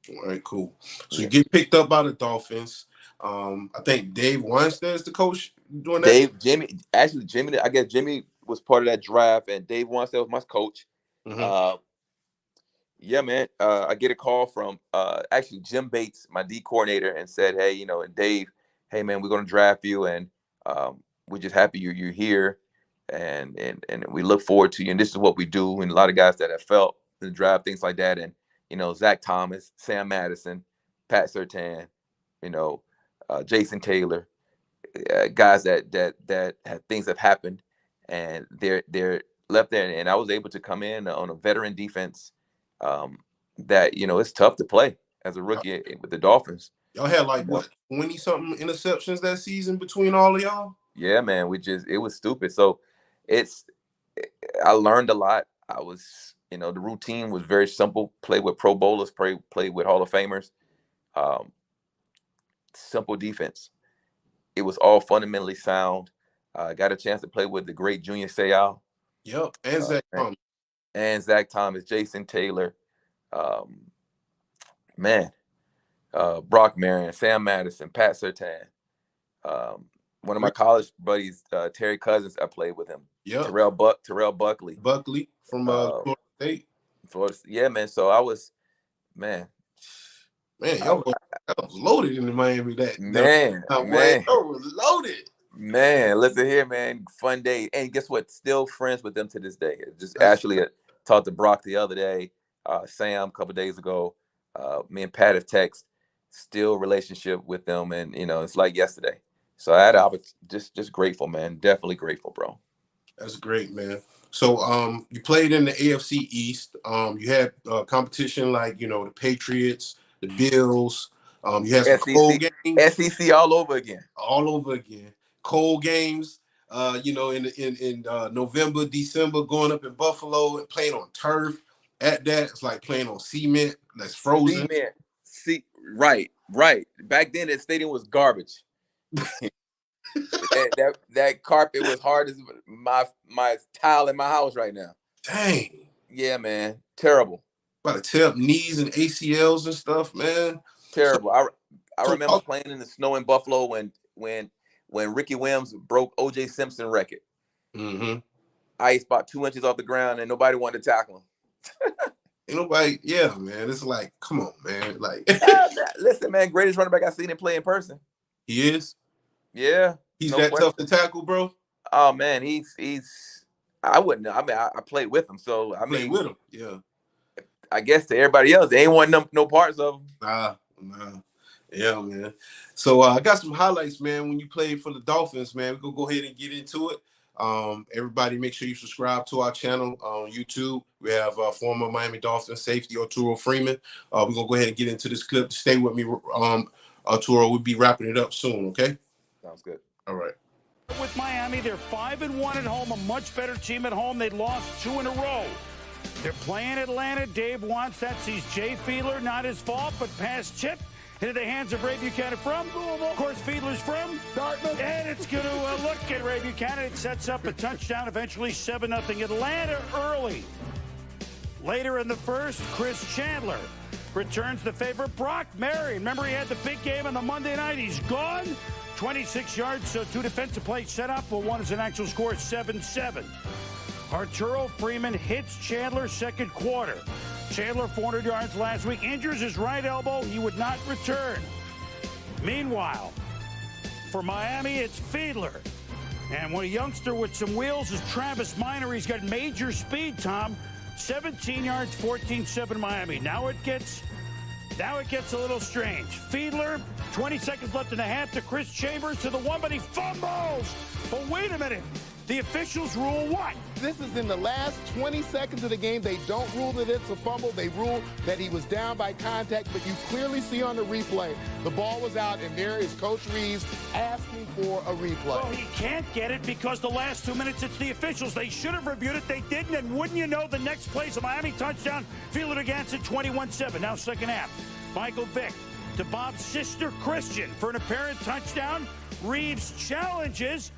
All right, cool. So you get picked up by the Dolphins. I think Dave Weinstein is the coach doing that. Jimmy, I guess Jimmy was part of that draft, and Dave Weinstein was my coach. Mm-hmm. Yeah, man. I get a call from actually Jim Bates, my D coordinator, and said, "Hey, and Dave, hey man, we're gonna draft you, and we're just happy you're here, and we look forward to you. And this is what we do." And a lot of guys that have felt in the draft, things like that, and Zach Thomas, Sam Madison, Pat Surtain, Jason Taylor, guys that have things have happened, and they're left there, and I was able to come in on a veteran defense. That it's tough to play as a rookie with the Dolphins. Y'all had 20-something interceptions that season between all of y'all? Yeah, man. It was stupid. So I learned a lot. I was, the routine was very simple. Play with Pro Bowlers, play with Hall of Famers. Simple defense. It was all fundamentally sound. Got a chance to play with the great Junior Seau. Yep, and Zach Thomas. And Zach Thomas, Jason Taylor, Brock Marion, Sam Madison, Pat Surtain. One of my college buddies, Terry Cousins, I played with him. Yeah. Terrell Buckley. Buckley from Florida State. Yeah, man. So I was, man. Man, y'all was loaded in Miami that man. Y'all was loaded. Man, listen here, man. Fun day. And guess what? Still friends with them to this day. Just actually talked to Brock the other day, Sam a couple days ago. Me and Pat have texted. Still relationship with them, and it's like yesterday. So I was just grateful, man. Definitely grateful, bro. That's great, man. So you played in the AFC East. You had competition like the Patriots, the Bills. You had some cold games. SEC all over again. Cold games. In November, December, going up in Buffalo and playing on turf. At that, it's like playing on cement that's frozen. Right. Back then, that stadium was garbage. that carpet was hard as my tile in my house right now. Dang. Yeah, man. Terrible. About to tear up knees and ACLs and stuff, man. Terrible. I remember playing in the snow in Buffalo when Ricky Williams broke O.J. Simpson's record. Mm-hmm. Ice about 2 inches off the ground, and nobody wanted to tackle him. Ain't nobody, yeah, man. It's like, come on, man. Like, listen, man, greatest running back I've seen him play in person. He is? Yeah. He's that tough to tackle, bro? Oh, man, I wouldn't know. I mean, I played with him, so I mean, with him, yeah. I guess to everybody else, they ain't want no parts of him. Nah. Yeah, man. So I got some highlights, man, when you played for the Dolphins, man. We're going to go ahead and get into it. Everybody make sure you subscribe to our channel on YouTube. We have former Miami Dolphins safety Arturo Freeman. We're going to go ahead and get into this clip. Stay with me, Arturo. We'll be wrapping it up soon, okay? Sounds good. All right. With Miami, they're 5-1 at home, a much better team at home. They'd lost 2 in a row. They're playing Atlanta. Dave wants that. Sees Jay Fiedler, not his fault, but pass chip into the hands of Ray Buchanan from Louisville. Of course, Fiedler's from Dartmouth. And it's going to look at Ray Buchanan. It sets up a touchdown, eventually 7-0 Atlanta early. Later in the first, Chris Chandler returns the favorite Brock Marion. Remember, he had the big game on the Monday night. He's gone. 26 yards, so 2 defensive plays set up. Well, one is an actual score, 7-7. Arturo Freeman hits Chandler second quarter. Chandler 400 yards last week. Injures his right elbow. He would not return. Meanwhile, for Miami, it's Fiedler. And when a youngster with some wheels is Travis Minor. He's got major speed, Tom. 17 yards, 14-7 Miami. Now it gets a little strange. Fiedler, 20 seconds left in the half to Chris Chambers to the one, but he fumbles. But wait a minute. The officials rule what? This is in the last 20 seconds of the game. They don't rule that it's a fumble. They rule that he was down by contact, but you clearly see on the replay the ball was out, and there is Coach Reeves asking for a replay. Well, he can't get it because the last 2 minutes, it's the officials. They should have reviewed it. They didn't, and wouldn't you know, the next play's a Miami touchdown. Field it against it, 21-7. Now second half. Michael Vick to Bob's sister Christian for an apparent touchdown. Reeves challenges,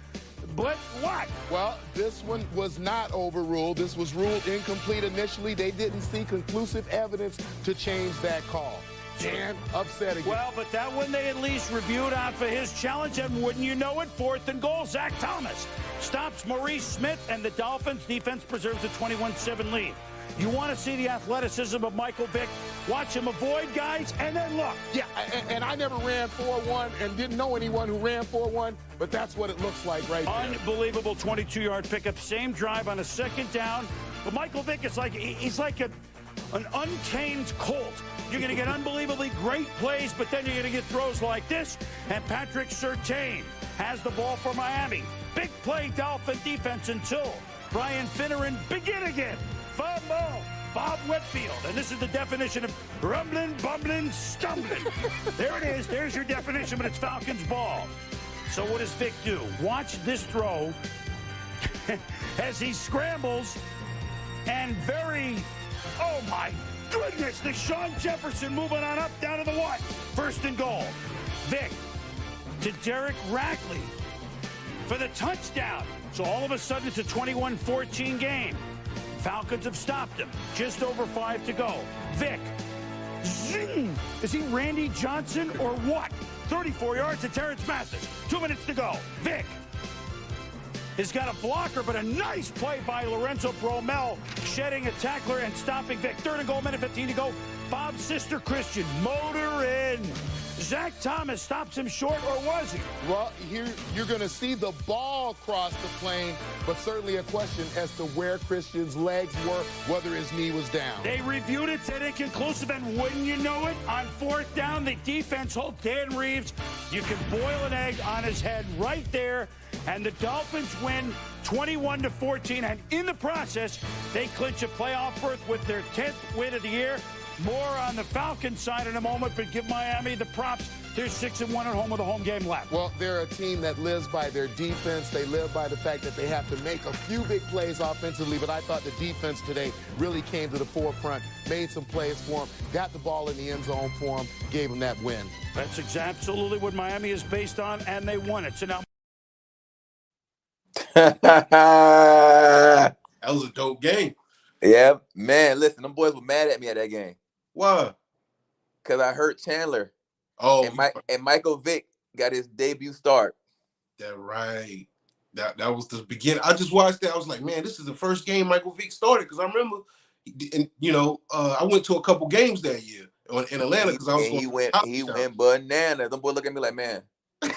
but what? Well, this one was not overruled. This was ruled incomplete initially. They didn't see conclusive evidence to change that call. And upset again. Well, but that one they at least reviewed out for his challenge, and wouldn't you know it, 4th and goal. Zach Thomas stops Maurice Smith, and the Dolphins defense preserves a 21-7 lead. You want to see the athleticism of Michael Vick. Watch him avoid guys, and then look. Yeah, and I never ran 4-1 and didn't know anyone who ran 4-1, but that's what it looks like right there. Unbelievable 22-yard pickup. Same drive on a second down. But Michael Vick is like, he's like an untamed colt. You're going to get unbelievably great plays, but then you're going to get throws like this. And Patrick Surtain has the ball for Miami. Big play Dolphin defense until Brian Finneran begin again. Fumble. Bob Whitfield. And this is the definition of rumbling, bumbling, stumbling. There it is. There's your definition, but it's Falcons ball. So what does Vick do? Watch this throw as he scrambles and oh my goodness, the Sean Jefferson moving on up down to the what? 1st and goal. Vick to Derek Rackley for the touchdown. So all of a sudden it's a 21-14 game. Falcons have stopped him. Just over 5 to go. Vick. Zing! Is he Randy Johnson or what? 34 yards to Terrence Mathis. 2 minutes to go. Vick has got a blocker, but a nice play by Lorenzo Bromell, shedding a tackler and stopping Vick. 3rd and goal, minute 15 to go. Bob's sister Christian, motor in. Zach Thomas stops him short, or was he? Well, here you're going to see the ball cross the plane, but certainly a question as to where Christian's legs were, whether his knee was down. They reviewed it, said inconclusive, and wouldn't you know it, on 4th down, the defense holds Dan Reeves. You can boil an egg on his head right there, and the Dolphins win 21-14, and in the process, they clinch a playoff berth with their 10th win of the year. More on the Falcons side in a moment, but give Miami the props. They're 6-1 at home with a home game left. Well, they're a team that lives by their defense. They live by the fact that they have to make a few big plays offensively, but I thought the defense today really came to the forefront, made some plays for them, got the ball in the end zone for them, gave them that win. That's absolutely what Miami is based on, and they won it. So now. That was a dope game. Yeah, man, listen, them boys were mad at me at that game. Why? Because I hurt Chandler. Oh, and Michael Vick got his debut start. That right. That was the beginning. I just watched that. I was like, man, this is the first game Michael Vick started, because I remember, I went to a couple games that year in Atlanta because I was. He went bananas. Them boys look at me like, man,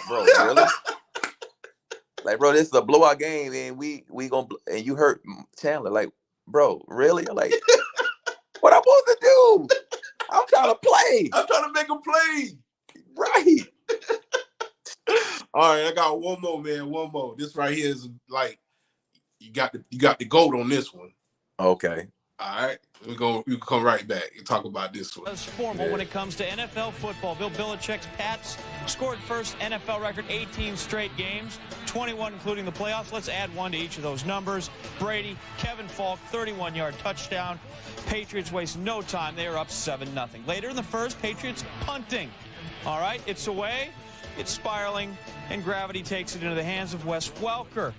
bro, really? Like, bro, this is a blowout game, and we gonna, and you hurt Chandler. Like, bro, really? I'm like, what I'm supposed to do? I'm trying to play. I'm trying to make him play. Right. All right, I got one more, man. One more. This right here is like, you got the GOAT on this one. Okay. All right, we can come right back and talk about this one. As formal when it comes to NFL football. Bill Belichick's Pats scored first NFL record 18 straight games, 21 including the playoffs. Let's add one to each of those numbers. Brady, Kevin Falk, 31-yard touchdown. Patriots waste no time. They are up 7-0. Later in the first, Patriots punting. All right, it's away, it's spiraling, and gravity takes it into the hands of Wes Welker.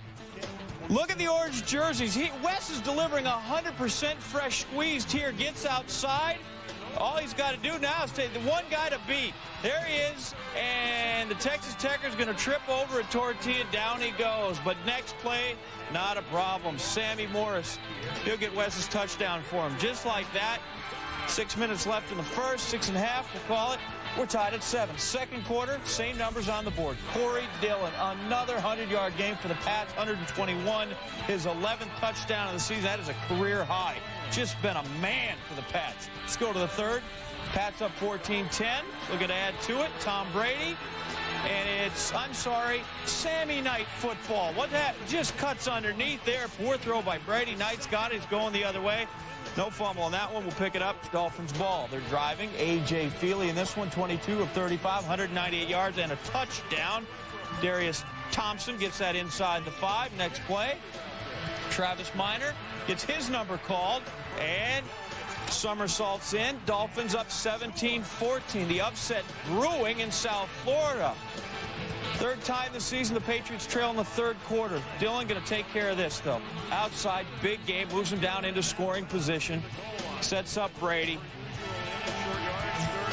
Look at the orange jerseys. Wes is delivering 100% fresh squeezed here. Gets outside. All he's got to do now is take the one guy to beat. There he is. And the Texas Techers going to trip over a tortilla. Down he goes. But next play, not a problem. Sammy Morris, he'll get Wes's touchdown for him. Just like that. 6 minutes left in the first. 6.5, we'll call it. We're tied at 7. Second quarter, same numbers on the board. Corey Dillon, another 100-yard game for the Pats, 121. His 11th touchdown of the season. That is a career high. Just been a man for the Pats. Let's go to the third. Pats up 14-10. Looking to add to it. Tom Brady. and it's, I'm sorry, Sammy Knight football. What that just cuts underneath there. Poor throw by Brady. Knight's got it. He's going the other way. No fumble on that one. We'll pick it up. Dolphins ball. They're driving. A.J. Feely in this one, 22 of 35, 198 yards and a touchdown. Darius Thompson gets that inside the 5. Next play, Travis Minor gets his number called and somersaults in. Dolphins up 17-14. The upset brewing in South Florida. Third time this season, the Patriots trail in the third quarter. Dillon going to take care of this, though. Outside, big game, moves him down into scoring position. Sets up Brady.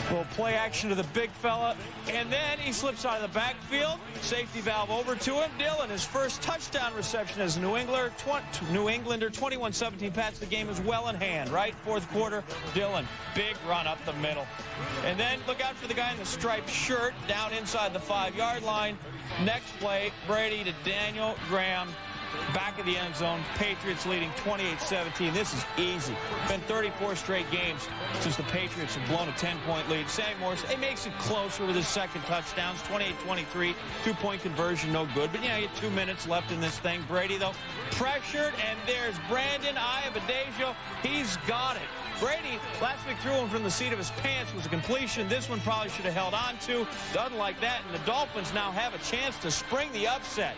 Little play action to the big fella. And then he slips out of the backfield. Safety valve over to him. Dillon, his first touchdown reception as a New Englander, 21-17. Pats the game is well in hand, right? Fourth quarter, Dillon, big run up the middle. And then look out for the guy in the striped shirt down inside the 5-yard line. Next play, Brady to Daniel Graham. Back of the end zone. Patriots leading 28-17. This is easy. Been 34 straight games since the Patriots have blown a 10-point lead. Sammy Morris, it makes it closer with his second touchdowns. 28-23. 2-point conversion, no good. But, you get 2 minutes left in this thing. Brady, though, pressured. And there's Brandon Aiyabadajo. He's got it. Brady, last week threw him from the seat of his pants was a completion. This one probably should have held on to. Doesn't like that. And the Dolphins now have a chance to spring the upset.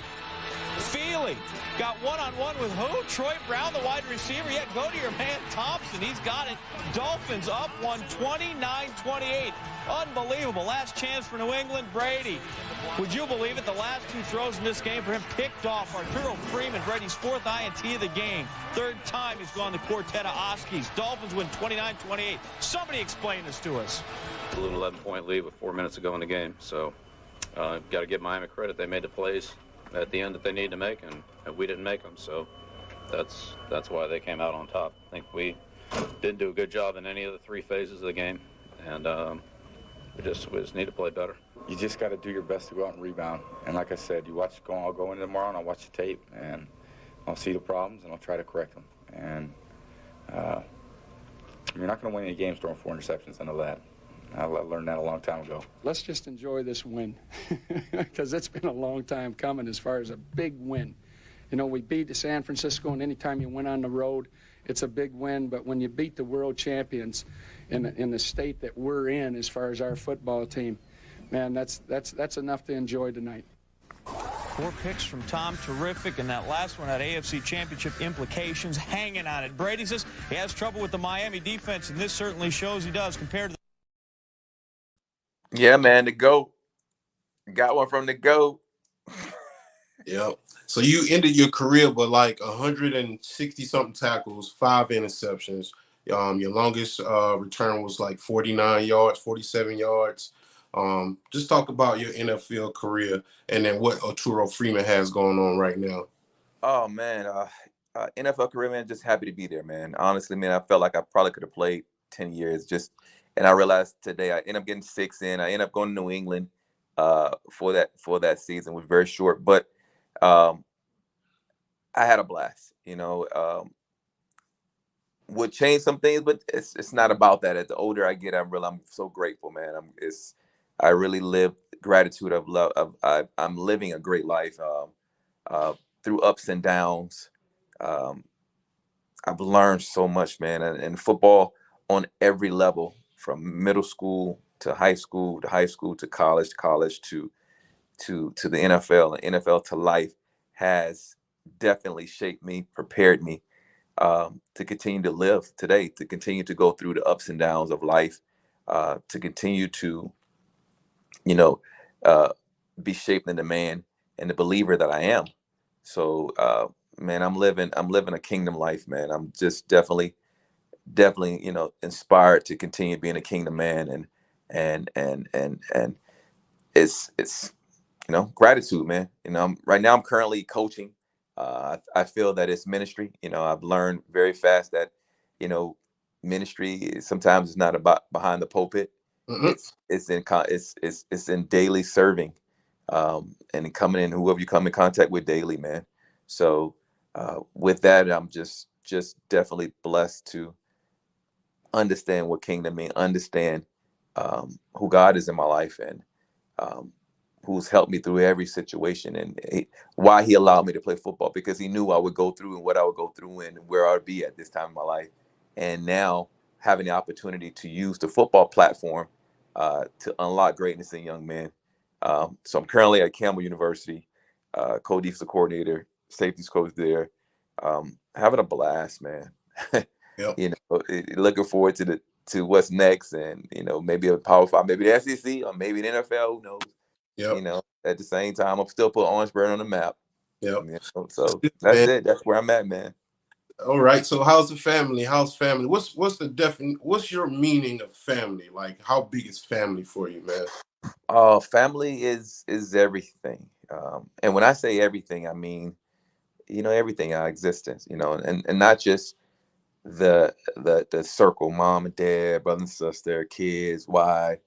Feely got one-on-one with who? Troy Brown, the wide receiver. Yeah, go to your man Thompson. He's got it. Dolphins up 29-28. Unbelievable. Last chance for New England. Brady. Would you believe it? The last 2 throws in this game for him picked off. Arturo Freeman, Brady's 4th INT of the game. Third time he's gone the quartet of Oskies. Dolphins win 29-28. Somebody explain this to us. A little 11-point lead with 4 minutes to go in the game. So, got to give Miami credit. They made the plays at the end that they need to make, and we didn't make them. So that's why they came out on top. I think we didn't do a good job in any of the 3 phases of the game, and we just need to play better. You just got to do your best to go out and rebound. And like I said, I'll go in tomorrow and I'll watch the tape, and I'll see the problems and I'll try to correct them. And you're not going to win any games throwing 4 interceptions. I know that. I learned that a long time ago. Let's just enjoy this win because it's been a long time coming as far as a big win. We beat San Francisco, and anytime you win on the road, it's a big win. But when you beat the world champions in the state that we're in as far as our football team, man, that's enough to enjoy tonight. 4 picks from Tom, terrific, and that last one had AFC Championship implications hanging on it. Brady says he has trouble with the Miami defense, and this certainly shows he does compared to the Yeah, man, the GOAT. Got one from the GOAT. Yep. So you ended your career with like 160-something tackles, 5 interceptions. Your longest return was like 49 yards, 47 yards. Just talk about your NFL career and then what Arturo Freeman has going on right now. Oh, man. NFL career, man, just happy to be there, man. Honestly, man, I felt like I probably could have played 10 years and I realized today I ended up getting 6 in. I ended up going to New England for that season. It was very short, but I had a blast. Would change some things, but it's not about that. As the older I get, I'm so grateful, man. I really live gratitude of love. I'm living a great life through ups and downs. I've learned so much, man, and football on every level. From middle school to high school to college to the NFL, and NFL to life has definitely shaped me, prepared me to continue to live today, to continue to go through the ups and downs of life, to continue to, be shaped in the man and the believer that I am. So, man, I'm living a kingdom life, man. I'm just definitely, inspired to continue being a kingdom man, and it's gratitude, man. Right now I'm currently coaching. I feel that it's ministry. I've learned very fast that, ministry sometimes is not about behind the pulpit. Mm-hmm. It's in daily serving, and coming in whoever you come in contact with daily, man. So with that, I'm just definitely blessed to understand what kingdom means, understand who God is in my life, and who's helped me through every situation, and why he allowed me to play football, because he knew I would go through and what I would go through and where I would be at this time in my life. And now having the opportunity to use the football platform to unlock greatness in young men. So I'm currently at Campbell University, co-defensive coordinator, safeties coach there. Having a blast, man. Yep. You know, looking forward to what's next, and maybe a Power 5, maybe the SEC, or maybe the NFL. Who knows? Yep. At the same time, I'm still put Orangeburg on the map. Yep. So that's Man. it. That's where I'm at, man. All right. So how's the family? How's family? What's what's your meaning of family? Like, how big is family for you, man? Family is everything. And when I say everything, I mean, everything, our existence, and not just the circle, mom and dad, brother and sister, kids, wife,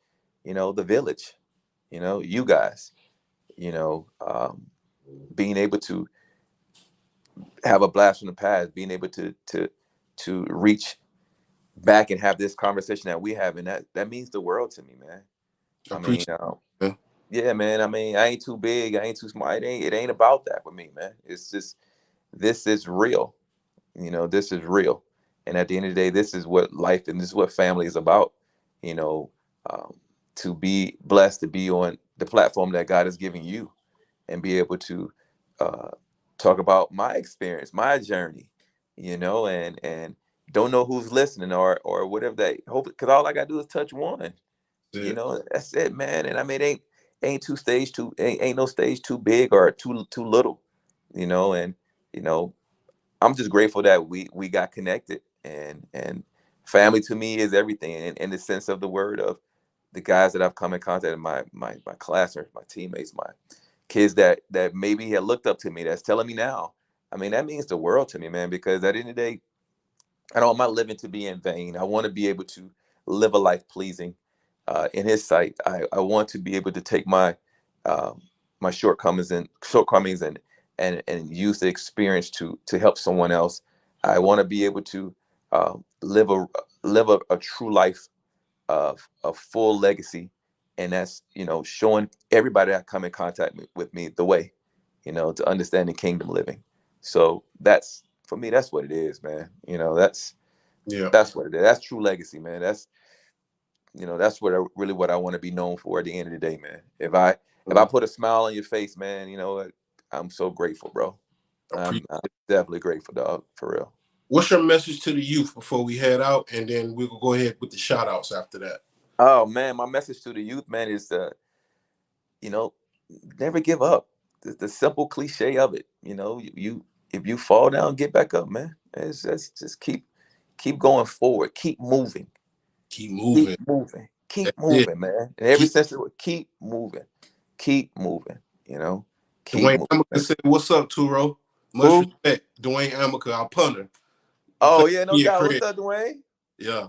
the village, you guys, being able to have a blast from the past, being able to reach back and have this conversation that we have, and that means the world to me, man. I mean, yeah, man. I mean, I ain't too big, I ain't too smart. It ain't about that with me, man. It's just, this is real. This is real. And at the end of the day, this is what life and this is what family is about. To be blessed to be on the platform that God has given you, and be able to talk about my experience, my journey, and don't know who's listening or whatever they hope, because all I gotta do is touch one. That's it, man. And I mean, ain't no stage too big or too little, and I'm just grateful that we got connected, and family to me is everything in the sense of the word, of the guys that I've come in contact with, my classmates, my teammates, my kids that maybe had looked up to me, that's telling me now. I mean, that means the world to me, man, because at the end of the day, I don't want my living to be in vain. I want to be able to live a life pleasing in His sight. I want to be able to take my my shortcomings and use the experience to help someone else. I want to be able to live a true life of a full legacy, and that's showing everybody that come in contact with me the way, to understand the kingdom living. So that's, for me, that's what it is, man. That's what it is. That's true legacy, man. That's what I want to be known for at the end of the day, man. If I put a smile on your face, man, I'm so grateful, bro. I'm definitely grateful, dog, for real. What's your message to the youth before we head out, and then we'll go ahead with the shout outs after that? Oh man, my message to the youth, man, is never give up. The simple cliche of it, you if you fall down, get back up, man. It's just keep going forward, keep moving, keep moving, keep moving, man. In every sense of the word, keep moving, keep moving. Dwayne Amica said, "What's up, Turo? Much respect, Dwayne Amica, our punter." Oh yeah, no doubt. What's up, Dwayne? Yeah.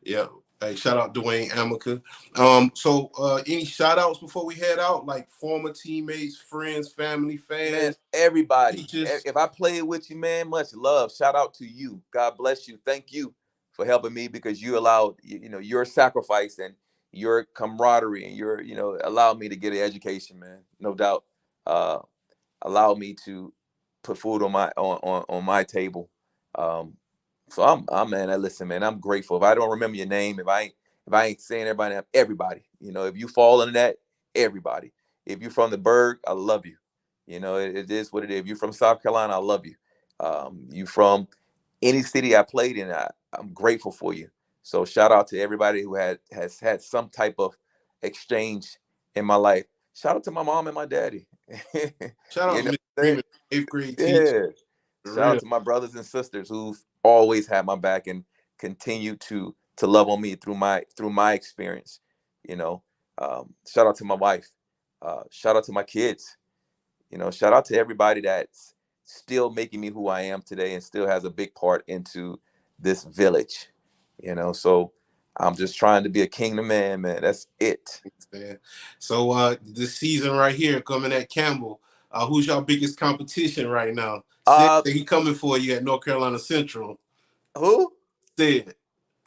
Yeah. Hey, shout out Dwayne Amica. So any shout outs before we head out, like former teammates, friends, family, fans, man, everybody. Teachers. If I played with you, man, much love. Shout out to you. God bless you. Thank you for helping me, because you allowed, your sacrifice and your camaraderie and your, allowed me to get an education, man. No doubt. Allowed me to put food on my table. So I'm man, listen, man, I'm grateful. If I don't remember your name, if I ain't saying everybody, if you fall into that, everybody. If you're from the Berg, I love you. It is what it is. If you're from South Carolina, I love you. You from any city I played in, I'm grateful for you. So shout out to everybody who has had some type of exchange in my life. Shout out to my mom and my daddy. Shout out to Miss Freeman, 8th grade teacher. Shout out to my brothers and sisters who've always had my back and continue to love on me through my experience. Shout out to my wife. Shout out to my kids. Shout out to everybody that's still making me who I am today and still has a big part into this village. So I'm just trying to be a kingdom man. That's it. So this season right here coming at Campbell, who's your biggest competition right now? He coming for you at North Carolina Central. Who? Sid.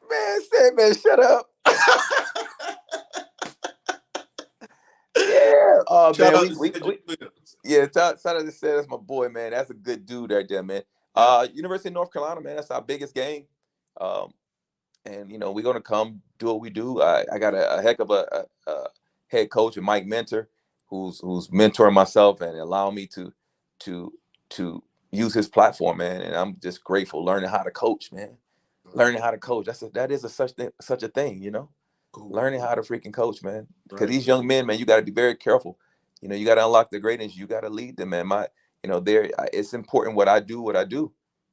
Man, shut up. Oh Shout man, out to Cedric Williams. yeah, shout out to say that's my boy, man. That's a good dude right there, man. University of North Carolina, man, that's our biggest game. And we're gonna come do what we do. I got a heck of a head coach and Mike Mentor, who's mentoring myself and allowing me to use his platform, man. And I'm just grateful learning how to coach, man. Learning how to coach. That is such a thing, Cool. Learning how to freaking coach, man. Because Right. these young men, man, you got to be very careful. You got to unlock their greatness. You got to lead them, man. It's important what I do.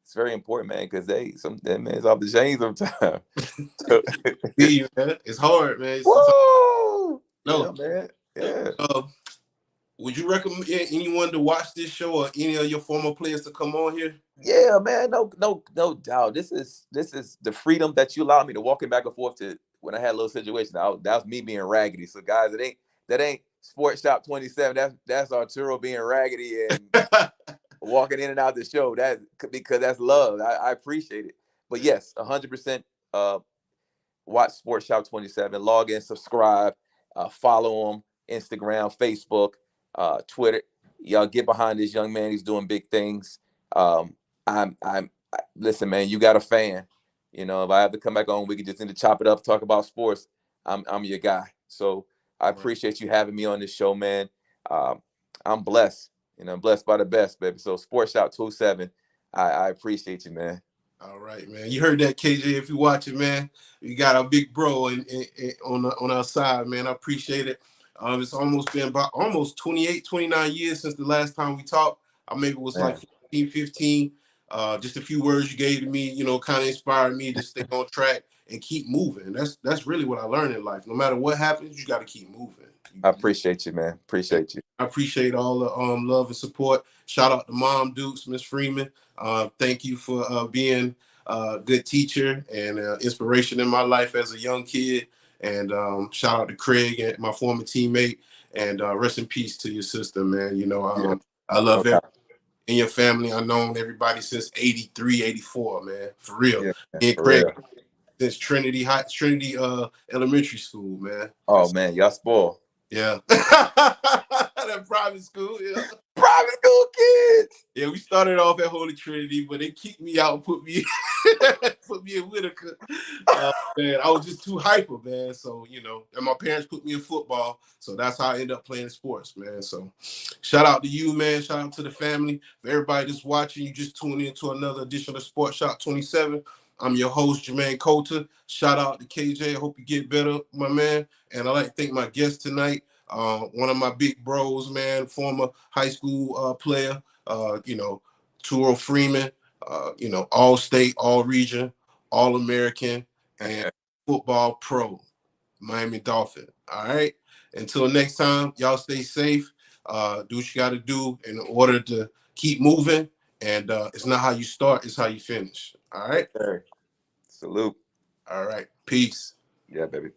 It's very important, man, because that man's off the chain sometimes. See, man, it's hard, man. Whoa! No, Yeah, man. Yeah. Would you recommend anyone to watch this show or any of your former players to come on here? Yeah, man. No doubt. This is the freedom that you allowed me to walking back and forth to when I had a little situation. That was me being raggedy. So guys, that ain't Sports Shop 27. That's Arturo being raggedy and walking in and out the show. That because that's love. I appreciate it. But yes, 100%. Watch Sports Shop 27. Log in, subscribe, follow them. Instagram, Facebook, Twitter. Y'all get behind this young man. He's doing big things. Listen, man, you got a fan. If I have to come back on, we can just need to chop it up, talk about sports. I'm your guy. So I appreciate you having me on this show, man. I'm blessed. I'm blessed by the best, baby. So Sports Shop 27, I appreciate you, man. All right, man. You heard that, KJ. If you watch it, man, you got our big bro on our side, man. I appreciate it. It's almost been about 28, 29 years since the last time we talked. Maybe it was like 14, 15. Just a few words you gave to me, kind of inspired me to stay on track and keep moving. That's really what I learned in life. No matter what happens, you got to keep moving. I appreciate you, man. Appreciate you. I appreciate all the love and support. Shout out to Mom Dukes, Miss Freeman. Thank you for being a good teacher and inspiration in my life as a young kid. And shout out to Craig, and my former teammate. And rest in peace to your sister, man. I love everybody in your family. I've known everybody since 83, 84, man. For real. Yeah, and for Craig real. since Trinity Elementary School, man. Oh, man, y'all spoiled. Yeah. That private school, yeah. Private school kids. Yeah, we started off at Holy Trinity, but they kicked me out and put me in Whitaker. Man, I was just too hyper, man. So, and my parents put me in football. So that's how I ended up playing sports, man. So shout out to you, man. Shout out to the family. For everybody that's watching, you just tuned into another edition of Sports Shop 27. I'm your host, Jermaine Coulter. Shout out to KJ. I hope you get better, my man. And I'd like to thank my guest tonight, one of my big bros, man, former high school player, Arturo Freeman, all-state, all-region, all-American, and football pro, Miami Dolphin. All right? Until next time, y'all stay safe. Do what you got to do in order to keep moving. And it's not how you start, it's how you finish. All right? Okay. Salute. All right. Peace. Yeah, baby.